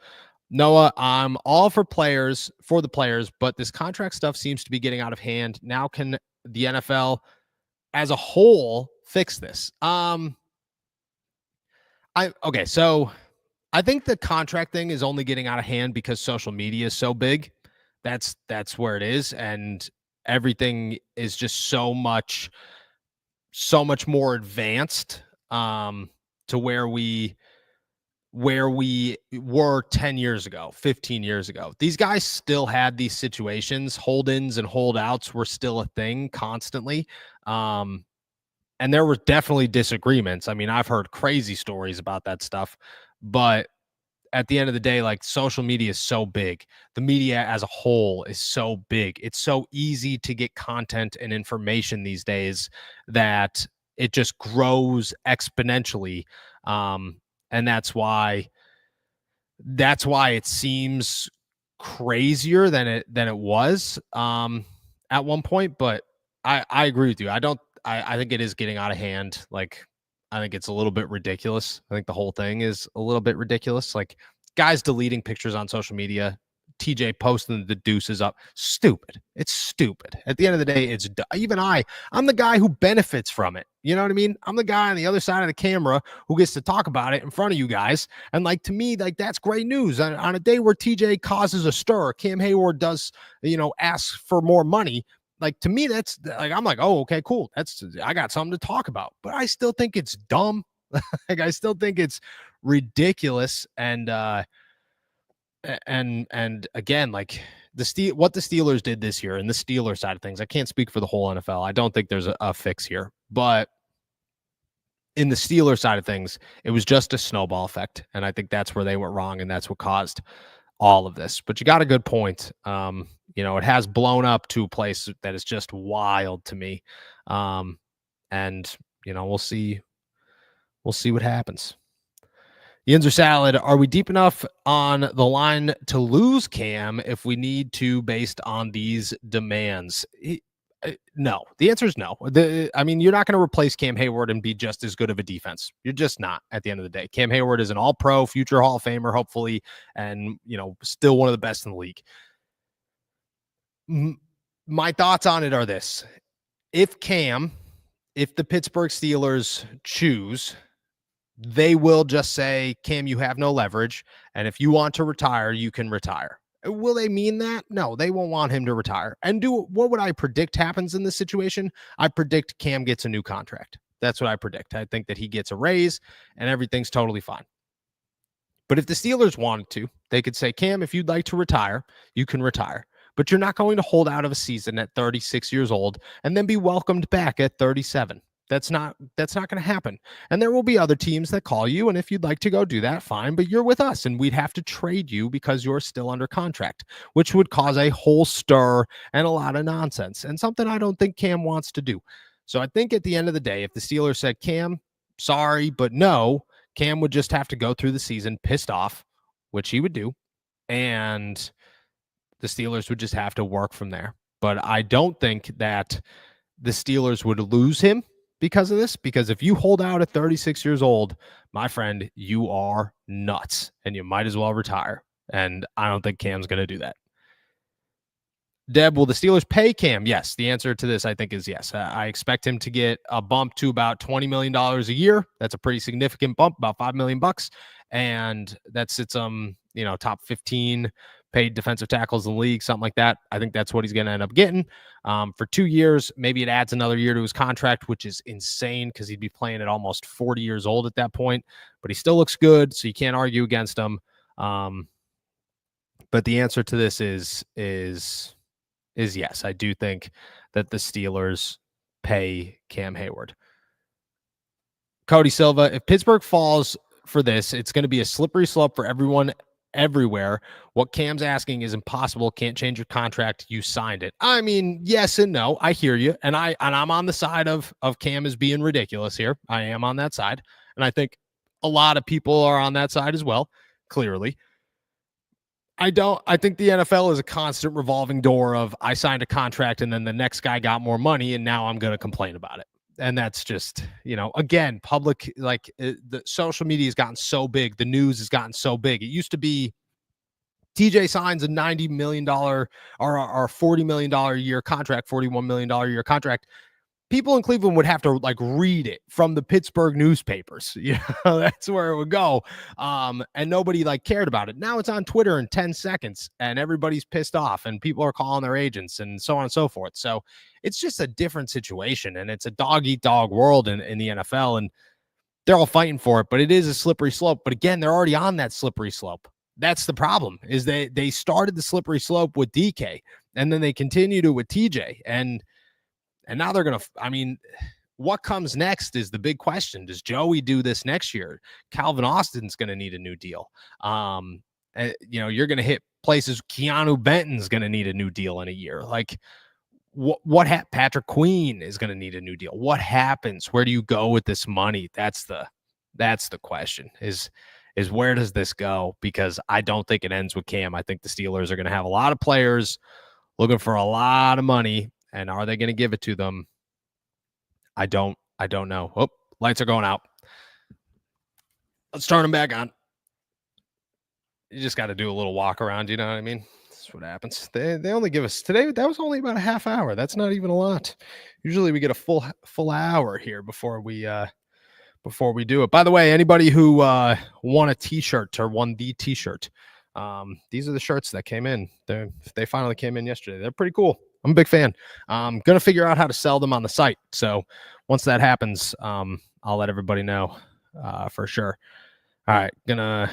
Noah, I'm all for the players, but this contract stuff seems to be getting out of hand. Now can the NFL as a whole fix this? So I think the contract thing is only getting out of hand because social media is so big. That's where it is. And everything is just so much more advanced to where we were 10 years ago, 15 years ago. These guys still had these situations. Hold-ins and holdouts were still a thing constantly. And there were definitely disagreements. I mean, I've heard crazy stories about that stuff, but at the end of the day, like, social media is so big. The media as a whole is so big. It's so easy to get content and information these days that it just grows exponentially. And that's why it seems crazier than it was at one point. But I agree with you. I think it is getting out of hand. Like, I think it's a little bit ridiculous. I think the whole thing is a little bit ridiculous. Like, guys deleting pictures on social media, TJ posting the deuces up. Stupid. It's stupid. At the end of the day, I'm the guy who benefits from it. You know what I mean? I'm the guy on the other side of the camera who gets to talk about it in front of you guys. And like, to me, like, that's great news. On a day where TJ causes a stir, Cam Heyward does, asks for more money. Like, to me, that's like, I'm like, oh, okay, cool. I got something to talk about. But I still think it's dumb. Like, I still think it's ridiculous. And again, like, what the Steelers did this year, and the Steelers side of things, I can't speak for the whole NFL. I don't think there's a fix here, but in the Steelers side of things, it was just a snowball effect, and I think that's where they went wrong, and that's what caused all of this. But you got a good point. It has blown up to a place that is just wild to me, and we'll see what happens. Yins or salad, are we deep enough on the line to lose Cam if we need to based on these demands? No. The answer is no. You're not going to replace Cam Heyward and be just as good of a defense. You're just not at the end of the day. Cam Heyward is an all-pro, future Hall of Famer, hopefully, and, still one of the best in the league. My thoughts on it are this. If the Pittsburgh Steelers choose, they will just say, Cam, you have no leverage, and if you want to retire, you can retire. Will they mean that? No, they won't want him to retire. And what would I predict happens in this situation? I predict Cam gets a new contract. That's what I predict. I think that he gets a raise and everything's totally fine. But if the Steelers wanted to, they could say, Cam, if you'd like to retire, you can retire. But you're not going to hold out of a season at 36 years old and then be welcomed back at 37. That's not going to happen. And there will be other teams that call you, and if you'd like to go do that, fine, but you're with us, and we'd have to trade you because you're still under contract, which would cause a whole stir and a lot of nonsense, and something I don't think Cam wants to do. So I think at the end of the day, if the Steelers said, Cam, sorry, but no, Cam would just have to go through the season pissed off, which he would do, and the Steelers would just have to work from there. But I don't think that the Steelers would lose him because of this, because if you hold out at 36 years old, my friend, you are nuts and you might as well retire. And I don't think Cam's going to do that. Deb, will the Steelers pay Cam? Yes. The answer to this, I think, is yes. I expect him to get a bump to about $20 million a year. That's a pretty significant bump, about $5 million. And that sits top 15 paid defensive tackles in the league, something like that. I think that's what he's going to end up getting for 2 years. Maybe it adds another year to his contract, which is insane because he'd be playing at almost 40 years old at that point. But he still looks good, so you can't argue against him. But the answer to this is yes. I do think that the Steelers pay Cam Heyward. Cody Silva, if Pittsburgh falls for this, it's going to be a slippery slope for everyone everywhere. What Cam's asking is impossible. Can't change your contract. You signed it. I mean, yes and no. I hear you. And I'm on the side of Cam as being ridiculous here. I am on that side. And I think a lot of people are on that side as well, clearly. I think the NFL is a constant revolving door of I signed a contract and then the next guy got more money and now I'm going to complain about it. And that's just, again, public, the social media has gotten so big. The news has gotten so big. It used to be TJ signs a $90 million or $40 million a year contract, $41 million a year contract. People in Cleveland would have to read it from the Pittsburgh newspapers. That's where it would go. And nobody cared about it. Now it's on Twitter in 10 seconds and everybody's pissed off and people are calling their agents and so on and so forth. So it's just a different situation and it's a dog eat dog world in the NFL and they're all fighting for it, but it is a slippery slope. But again, they're already on that slippery slope. That's the problem is they started the slippery slope with DK and then they continued it with TJ and now they're going to, what comes next is the big question. Does Joey do this next year? Calvin Austin's going to need a new deal. You're going to hit places. Keanu Benton's going to need a new deal in a year. Patrick Queen is going to need a new deal. What happens? Where do you go with this money? That's the question is where does this go? Because I don't think it ends with Cam. I think the Steelers are going to have a lot of players looking for a lot of money. And are they going to give it to them? I don't know. Oh, lights are going out. Let's turn them back on. You just got to do a little walk around. You know what I mean? That's what happens. They only give us today. That was only about a half hour. That's not even a lot. Usually we get a full hour here before we do it. By the way, anybody who won a T-shirt or won the T-shirt, these are the shirts that came in. They finally came in yesterday. They're pretty cool. I'm a big fan. I'm gonna figure out how to sell them on the site. So once that happens, I'll let everybody know for sure. All right, gonna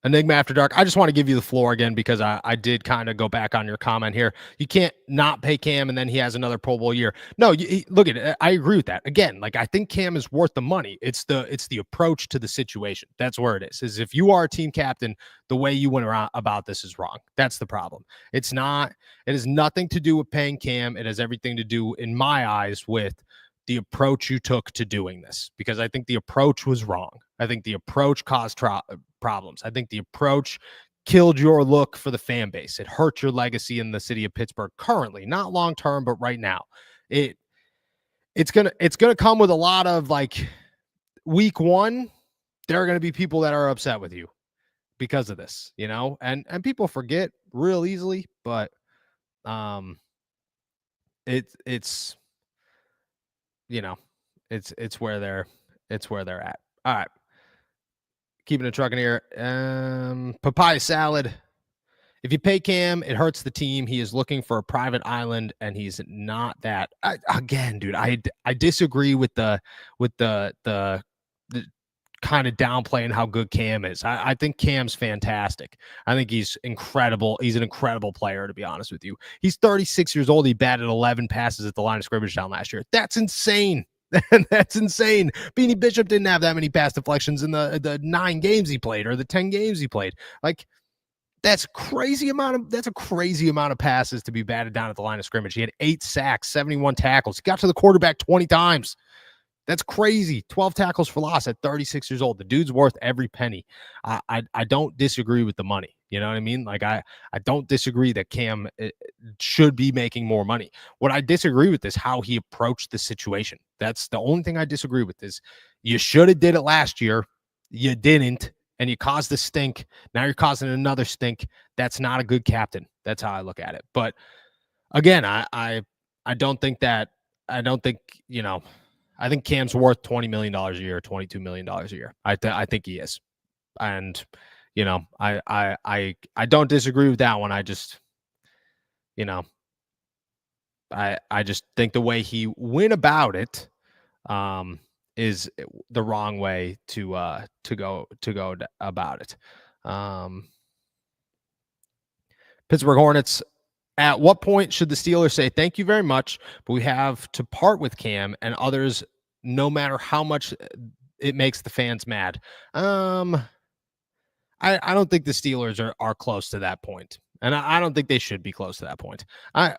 Enigma After Dark. I just want to give you the floor again because I did kind of go back on your comment here. You can't not pay Cam and then he has another Pro Bowl year. No, look at it. I agree with that. Again, like I think Cam is worth the money. It's the approach to the situation. That's where it is. Is if you are a team captain, the way you went around about this is wrong. That's the problem. It's not. It has nothing to do with paying Cam. It has everything to do, in my eyes, with the approach you took to doing this, because I think the approach was wrong. I think the approach caused problems. I think the approach killed your look for the fan base. It hurt your legacy in the city of Pittsburgh currently, not long term, but right now. It's gonna come with a lot of, like, week one, there are gonna be people that are upset with you because of this, you know, and people forget real easily, but it's you know, it's where they're at. All right. Keeping it trucking here. Papaya salad. If you pay Cam, it hurts the team. He is looking for a private island, and he's not that. Again, dude, I disagree with the kind of downplaying how good Cam is. I think Cam's fantastic. I think he's incredible. He's an incredible player, to be honest with you. He's 36 years old. He batted 11 passes at the line of scrimmage down last year. That's insane. That's insane. Beanie Bishop didn't have that many pass deflections in the 9 games he played or the 10 games he played. Like, that's a crazy amount of passes to be batted down at the line of scrimmage. He had 8 sacks, 71 tackles. He got to the quarterback 20 times. That's crazy. 12 tackles for loss at 36 years old. The dude's worth every penny. I don't disagree with the money. You know what I mean? Like, I don't disagree that Cam should be making more money. What I disagree with is how he approached the situation. That's the only thing I disagree with. Is you should have did it last year. You didn't, and you caused the stink. Now you're causing another stink. That's not a good captain. That's how I look at it. But again, I don't think that. I don't think, you know. I think Cam's worth $20 million a year, $22 million a year. I think he is. And, you know, I don't disagree with that one. I just, you know, I just think the way he went about it is the wrong way to go about it. Pittsburgh Hornets. At what point should the Steelers say, thank you very much, but we have to part with Cam and others, no matter how much it makes the fans mad? I don't think the Steelers are close to that point. And I don't think they should be close to that point. I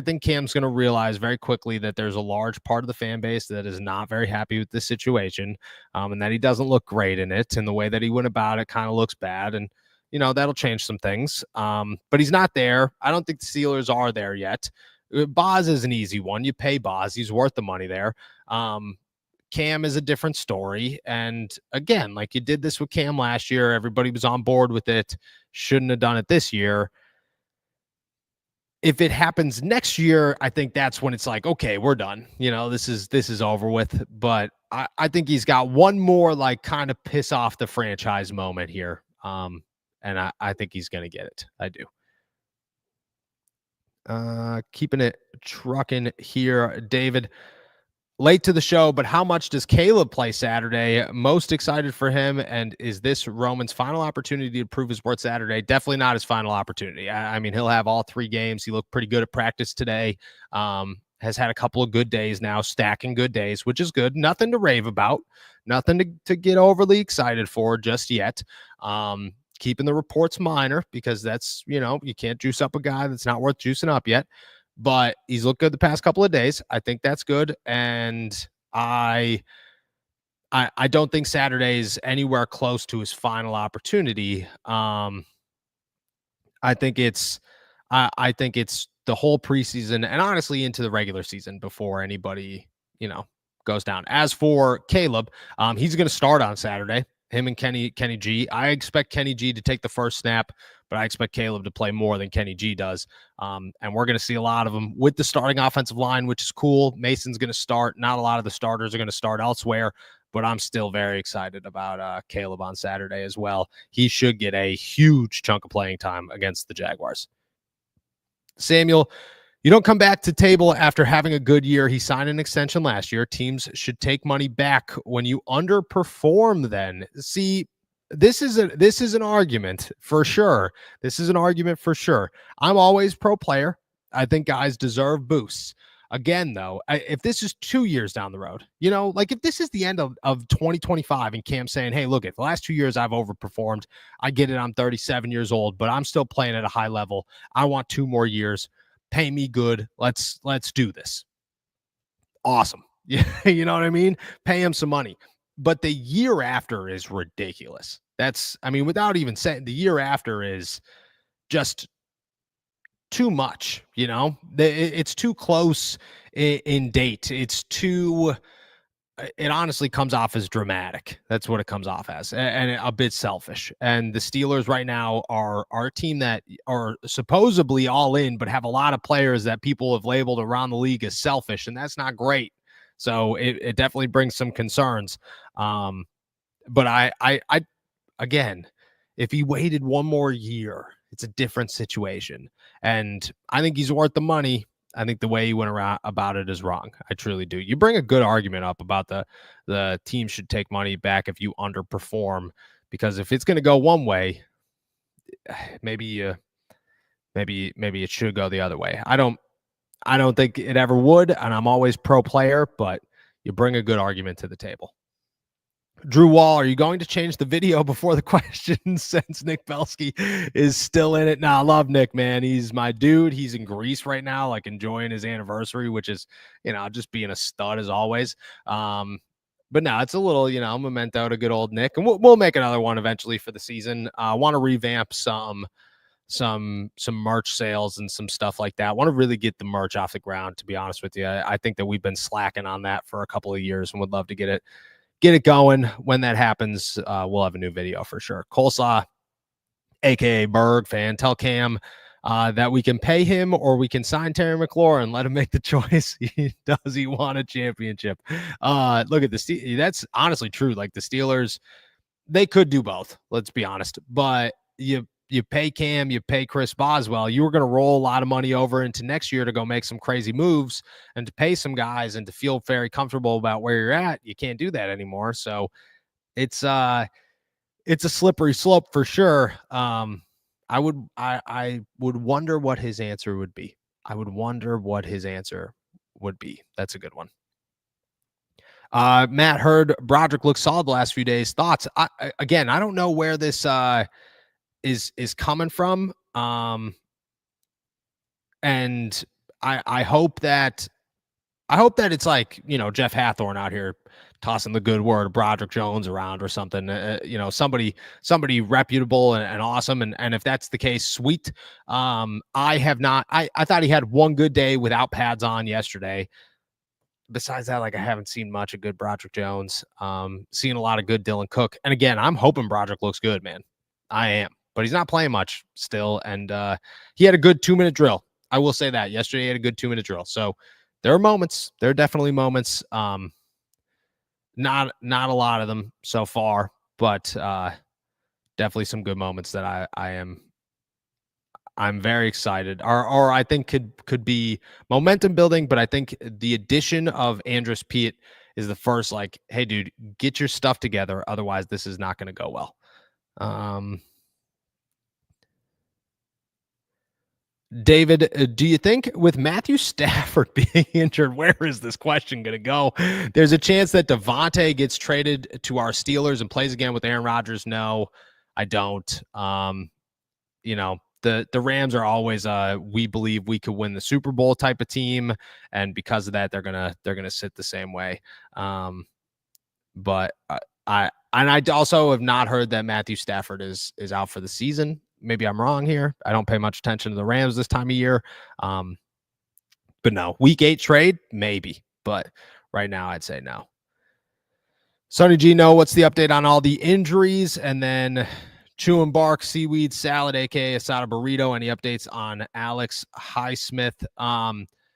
think Cam's going to realize very quickly that there's a large part of the fan base that is not very happy with this situation, and that he doesn't look great in it. And the way that he went about it kind of looks bad. And, you know, that'll change some things. But he's not there. I don't think the Steelers are there yet. Boz is an easy one. You pay Boz. He's worth the money there. Cam is a different story. And again, like you did this with Cam last year, everybody was on board with it. Shouldn't have done it this year. If it happens next year, I think that's when it's like, okay, we're done. You know, this is over with. But I think he's got one more, like, kind of piss off the franchise moment here. And I think he's going to get it. I do. Keeping it trucking here, David. Late to the show, but how much does Caleb play Saturday? Most excited for him, and is this Roman's final opportunity to prove his worth Saturday? Definitely not his final opportunity. I mean, he'll have all 3 games. He looked pretty good at practice today. Has had a couple of good days now, stacking good days, which is good. Nothing to rave about. Nothing to get overly excited for just yet. Keeping the reports minor, because that's, you know, you can't juice up a guy that's not worth juicing up yet. But he's looked good the past couple of days. I think that's good. And I don't think Saturday's anywhere close to his final opportunity. I think it's the whole preseason and honestly into the regular season before anybody, you know, goes down. As for Caleb, he's going to start on Saturday. Him and Kenny G. I expect Kenny G to take the first snap, but I expect Caleb to play more than Kenny G does. And we're going to see a lot of them with the starting offensive line, which is cool. Mason's going to start. Not a lot of the starters are going to start elsewhere, but I'm still very excited about Caleb on Saturday as well. He should get a huge chunk of playing time against the Jaguars. Samuel, you don't come back to table after having a good year. He signed an extension last year. Teams should take money back when you underperform then. See, this is an argument for sure. This is an argument for sure. I'm always pro player. I think guys deserve boosts. Again, though, if this is 2 years down the road, like if this is the end of 2025 and Cam's saying, hey, look, the last 2 years I've overperformed. I get it. I'm 37 years old, but I'm still playing at a high level. I want 2 more years. Pay me good. Let's do this. Awesome. Yeah, you know what I mean? Pay him some money. But the year after is ridiculous. Without even saying, the year after is just too much, It's too close in date. It honestly comes off as dramatic. That's what it comes off as, and a bit selfish. And the Steelers right now are a team that are supposedly all in, but have a lot of players that people have labeled around the league as selfish, and that's not great. So it definitely brings some concerns. But I again, if he waited 1 more year, it's a different situation. And I think he's worth the money. I think the way he went around about it is wrong. I truly do. You bring a good argument up about the team should take money back if you underperform, because if it's going to go one way, maybe it should go the other way. I don't think it ever would, and I'm always pro player, but you bring a good argument to the table. Drew Wall, are you going to change the video before the question since Nick Belsky is still in it? Nah, I love Nick, man. He's my dude. He's in Greece right now, like enjoying his anniversary, which is, just being a stud as always. But no, it's a little, memento to good old Nick. And we'll make another one eventually for the season. I want to revamp some merch sales and some stuff like that. I want to really get the merch off the ground, to be honest with you. I think that we've been slacking on that for a couple of years and would love to get it going. When that happens, we'll have a new video for sure. Coleslaw, aka Berg fan, tell Cam that we can pay him or we can sign Terry McLaurin. Let him make the choice. Does he want a championship? Look at that's honestly true. Like the Steelers, they could do both. Let's be honest. But you pay Cam, you pay Chris Boswell, you were going to roll a lot of money over into next year to go make some crazy moves and to pay some guys and to feel very comfortable about where you're at. You can't do that anymore. So it's a slippery slope for sure. I would wonder what his answer would be. That's a good one. Matt heard Broderick looked solid the last few days. Thoughts? I don't know where this is coming from. And I hope that it's like, Jeff Hathorn out here tossing the good word, Broderick Jones around or something, somebody reputable and awesome. And if that's the case, sweet. I thought he had one good day without pads on yesterday. Besides that, I haven't seen much of good Broderick Jones. Seen a lot of good Dylan Cook. And again, I'm hoping Broderick looks good, man. I am. But he's not playing much still. And he had a good 2-minute drill. I will say that. Yesterday he had a good 2-minute drill. So there are moments. There are definitely moments. Not a lot of them so far, but definitely some good moments that I'm very excited. Or I think could be momentum building, but I think the addition of Andrus Peat is the first, hey, dude, get your stuff together. Otherwise, this is not going to go well. David, do you think with Matthew Stafford being injured, where is this question going to go? There's a chance that Devontae gets traded to our Steelers and plays again with Aaron Rodgers. No, I don't. The Rams are always we believe we could win the Super Bowl type of team, and because of that, they're gonna sit the same way. But I also have not heard that Matthew Stafford is out for the season. Maybe I'm wrong here. I don't pay much attention to the Rams this time of year. But no, week 8 trade, maybe. But right now, I'd say no. Sonny G, no, what's the update on all the injuries? And then Chew and Bark, Seaweed Salad, aka Asada Burrito. Any updates on Alex Highsmith?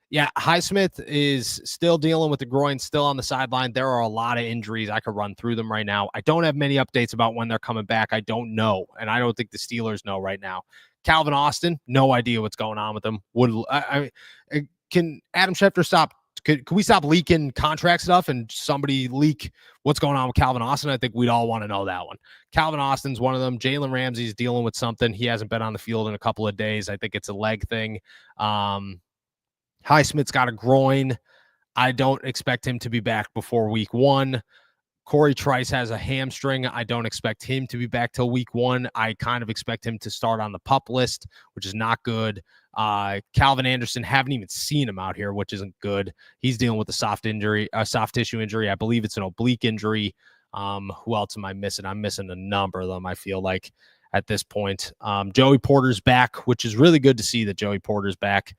Yeah, Highsmith is still dealing with the groin, still on the sideline. There are a lot of injuries. I could run through them right now. I don't have many updates about when they're coming back. I don't know, and I don't think the Steelers know right now. Calvin Austin, no idea what's going on with him. Can Adam Schefter stop? Could we stop leaking contract stuff and somebody leak what's going on with Calvin Austin? I think we'd all want to know that one. Calvin Austin's one of them. Jalen Ramsey's dealing with something. He hasn't been on the field in a couple of days. I think it's a leg thing. Highsmith's got a groin. I don't expect him to be back before week 1. Corey Trice has a hamstring. I don't expect him to be back till week 1. I kind of expect him to start on the PUP list, which is not good. Calvin Anderson, haven't even seen him out here, which isn't good. He's dealing with a soft tissue injury. I believe it's an oblique injury. Who else am I missing? I'm missing a number of them, I feel like, at this point. Joey Porter's back, which is really good to see that Joey Porter's back.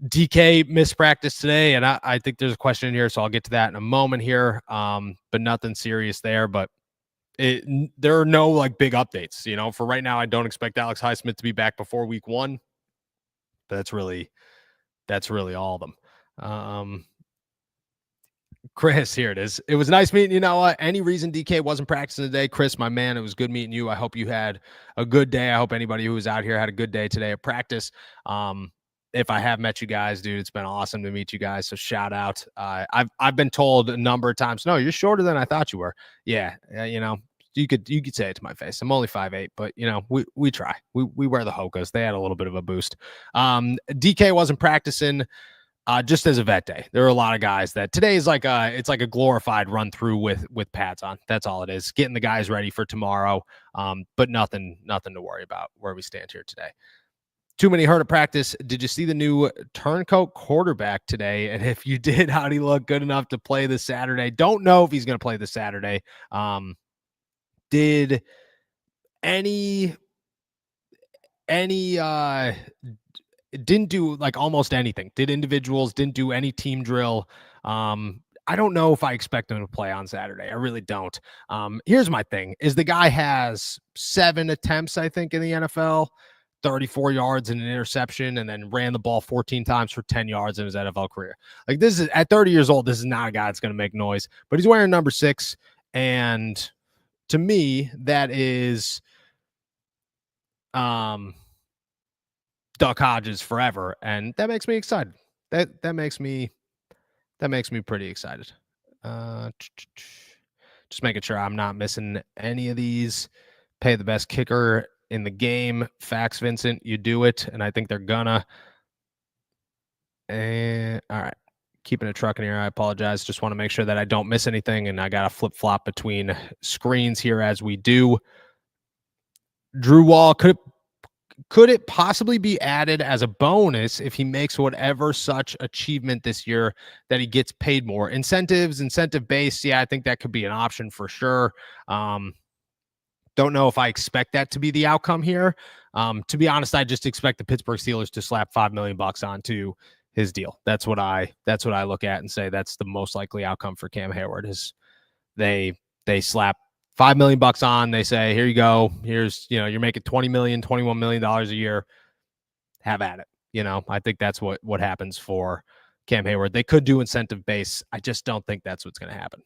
DK missed practice today, and I think there's a question in here, so I'll get to that in a moment here. But nothing serious there. But there are no like big updates. For right now, I don't expect Alex Highsmith to be back before week 1. But that's really all of them. Chris, here it is. It was nice meeting you. Noah. Any reason DK wasn't practicing today? Chris, my man, it was good meeting you. I hope you had a good day. I hope anybody who was out here had a good day today at practice. If I have met you guys, dude, it's been awesome to meet you guys. So shout out. I've been told a number of times, no, you're shorter than I thought you were. Yeah, you could say it to my face. I'm only 5'8", but we try. We wear the Hokas. They had a little bit of a boost. DK wasn't practicing just as a vet day. There are a lot of guys that today is like it's like a glorified run through with pads on. That's all it is. Getting the guys ready for tomorrow. But nothing to worry about where we stand here today. Too many hurt at practice. Did you see the new turncoat quarterback today? And if you did, how'd he look good enough to play this Saturday? Don't know if he's going to play this Saturday. Did any didn't do like almost anything. Did individuals, didn't do any team drill. I don't know if I expect him to play on Saturday. I really don't. Here's my thing is the guy has 7 attempts, I think, in the NFL. 34 yards and an interception, and then ran the ball 14 times for 10 yards in his NFL career. Like, this is at 30 years old. This is not a guy that's going to make noise, but he's wearing number 6. And to me, that is Duck Hodges forever. And that makes me excited. That makes me pretty excited. Just making sure I'm not missing any of these. Pay the best kicker in the game. Facts, Vincent. You do it, and I think they're gonna. And all right, keeping a truck in here. I apologize. Just want to make sure that I don't miss anything, and I got to flip flop between screens here as we do. Drew Wall, could it possibly be added as a bonus if he makes whatever such achievement this year that he gets paid more? Incentive based, yeah, I think that could be an option for sure. Don't know if I expect that to be the outcome here. To be honest, I just expect the Pittsburgh Steelers to slap $5 million onto his deal. That's what I look at and say that's the most likely outcome for Cam Heyward is they slap $5 million on. They say, here you go. Here's, you're making $20 million, $21 million a year. Have at it. I think that's what happens for Cam Heyward. They could do incentive base. I just don't think that's what's going to happen.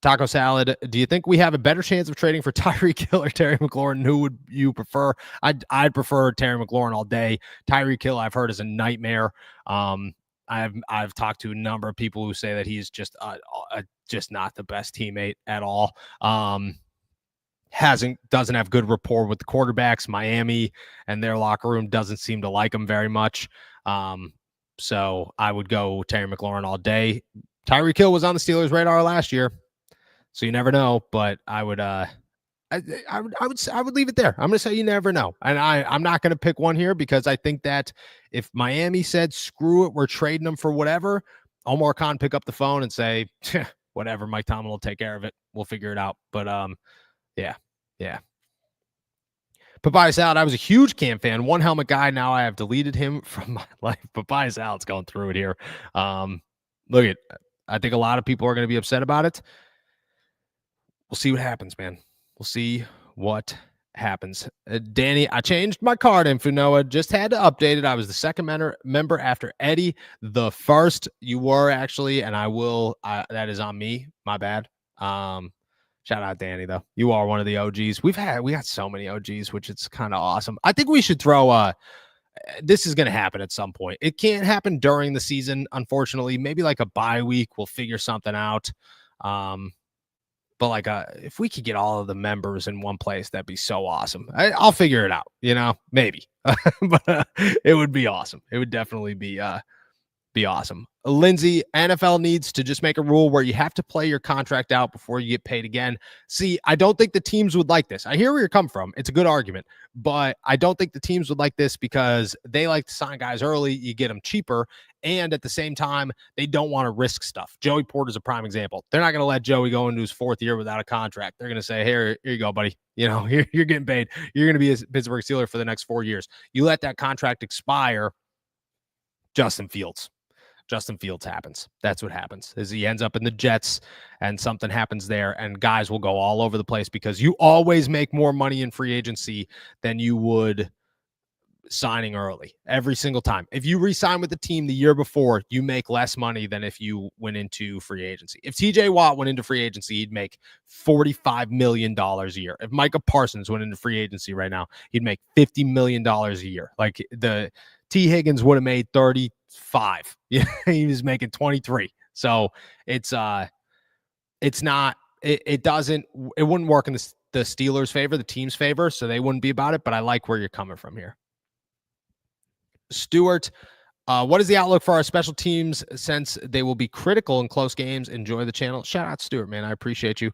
Taco Salad, do you think we have a better chance of trading for Tyreek Hill or Terry McLaurin? Who would you prefer? I'd prefer Terry McLaurin all day. Tyreek Hill, I've heard, is a nightmare. I've talked to a number of people who say that he's just not the best teammate at all. Doesn't have good rapport with the quarterbacks. Miami and their locker room doesn't seem to like him very much. So I would go Terry McLaurin all day. Tyreek Hill was on the Steelers' radar last year. So you never know, but I would leave it there. I'm going to say you never know. And I'm not going to pick one here because I think that if Miami said, screw it, we're trading them for whatever, Omar Khan pick up the phone and say, whatever, Mike Tomlin will take care of it. We'll figure it out. But yeah. Papaya Salad, I was a huge Cam fan. One helmet guy. Now I have deleted him from my life. Papaya Salad's going through it here. Look at I think a lot of people are going to be upset about it. We'll see what happens, man. We'll see what happens. Danny, I changed my card info, Noah. Just had to update it. I was the second member after Eddie. The first you were actually, and I will. That is on me. My bad. Shout out Danny though. You are one of the OGs. We got so many OGs, which it's kind of awesome. I think we should throw this is going to happen at some point. It can't happen during the season, unfortunately. Maybe like a bye week, we'll figure something out. But like if we could get all of the members in one place, that'd be so awesome. I'll figure it out, maybe. But it would be awesome. It would definitely be awesome. Lindsay, NFL needs to just make a rule where you have to play your contract out before you get paid again. See, I don't think the teams would like this. I hear where you're coming from. It's a good argument, but I don't think the teams would like this because they like to sign guys early. You get them cheaper. And at the same time, they don't want to risk stuff. Joey Porter's a prime example. They're not going to let Joey go into his fourth year without a contract. They're going to say, here you go, buddy. You're getting paid. You're going to be a Pittsburgh Steeler for the next 4 years. You let that contract expire. Justin Fields happens. That's what happens is he ends up in the Jets and something happens there and guys will go all over the place because you always make more money in free agency than you would signing early every single time. If you re-sign with the team the year before, you make less money than if you went into free agency. If TJ Watt went into free agency, he'd make $45 million a year. If Micah Parsons went into free agency right now, he'd make $50 million a year. Like the T. Higgins would have made 35. Yeah, he was making 23. So it wouldn't work in the Steelers' favor, the team's favor, so they wouldn't be about it, but I like where you're coming from here. Stuart, what is the outlook for our special teams since they will be critical in close games? Enjoy the channel. Shout out Stuart, man. I appreciate you.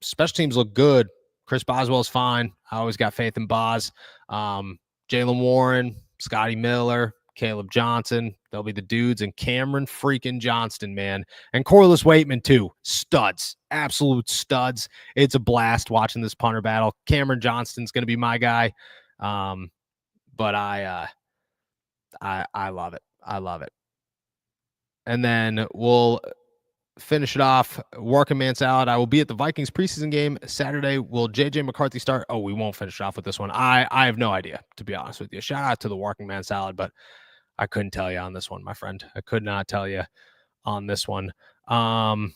Special teams look good. Chris Boswell's fine. I always got faith in Boz. Jalen Warren, Scotty Miller, Caleb Johnson. They'll be the dudes. And Cameron freaking Johnston, man. And Corliss Waitman, too. Studs. Absolute studs. It's a blast watching this punter battle. Cameron Johnston's going to be my guy. But I love it. I love it. And then we'll finish it off. Working man salad. I will be at the Vikings preseason game Saturday. Will JJ McCarthy start? Oh, we won't finish it off with this one. I have no idea, to be honest with you. Shout out to the working man salad, but I couldn't tell you on this one, my friend. I could not tell you on this one. Who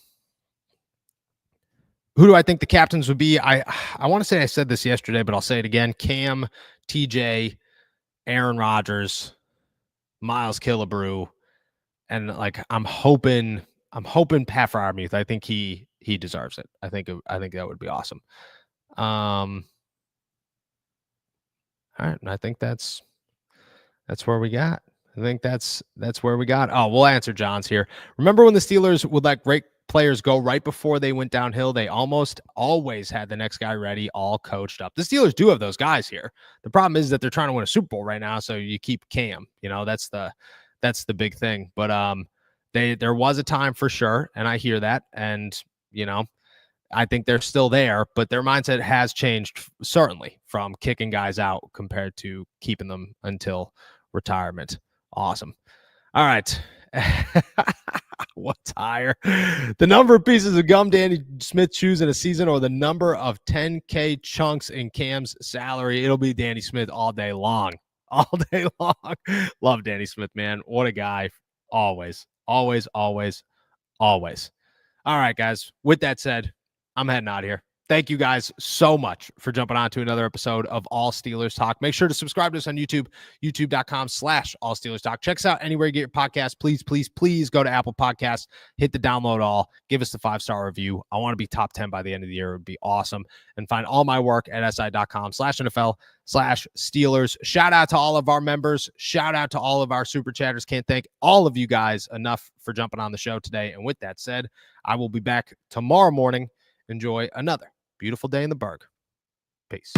do I think the captains would be? I want to say I said this yesterday, but I'll say it again. Cam, TJ, Aaron Rodgers, Miles Killebrew, and like I'm hoping Pat Freiermuth. I think he deserves it. I think that would be awesome. All right, and I think that's where we got. I think that's where we got. Oh, we'll answer John's here. Remember when the Steelers would let great players go right before they went downhill? They almost always had the next guy ready, all coached up. The Steelers do have those guys here. The problem is that they're trying to win a Super Bowl right now, so you keep Cam. That's the big thing. But there was a time for sure, and I hear that, and I think they're still there, but their mindset has changed certainly from kicking guys out compared to keeping them until retirement. Awesome. All right. What's higher? The number of pieces of gum Danny Smith chews in a season or the number of 10K chunks in Cam's salary? It'll be Danny Smith all day long. All day long. Love Danny Smith, man. What a guy. Always. Always, always, always. All right, guys. With that said, I'm heading out of here. Thank you guys so much for jumping on to another episode of All Steelers Talk. Make sure to subscribe to us on YouTube, youtube.com/All Steelers Talk. Check us out anywhere you get your podcast. Please, please, please go to Apple Podcasts, hit the download all, give us the 5-star review. I want to be top 10 by the end of the year. It would be awesome. And find all my work at si.com/NFL/Steelers. Shout out to all of our members. Shout out to all of our super chatters. Can't thank all of you guys enough for jumping on the show today. And with that said, I will be back tomorrow morning. Enjoy another beautiful day in the Berg. Peace.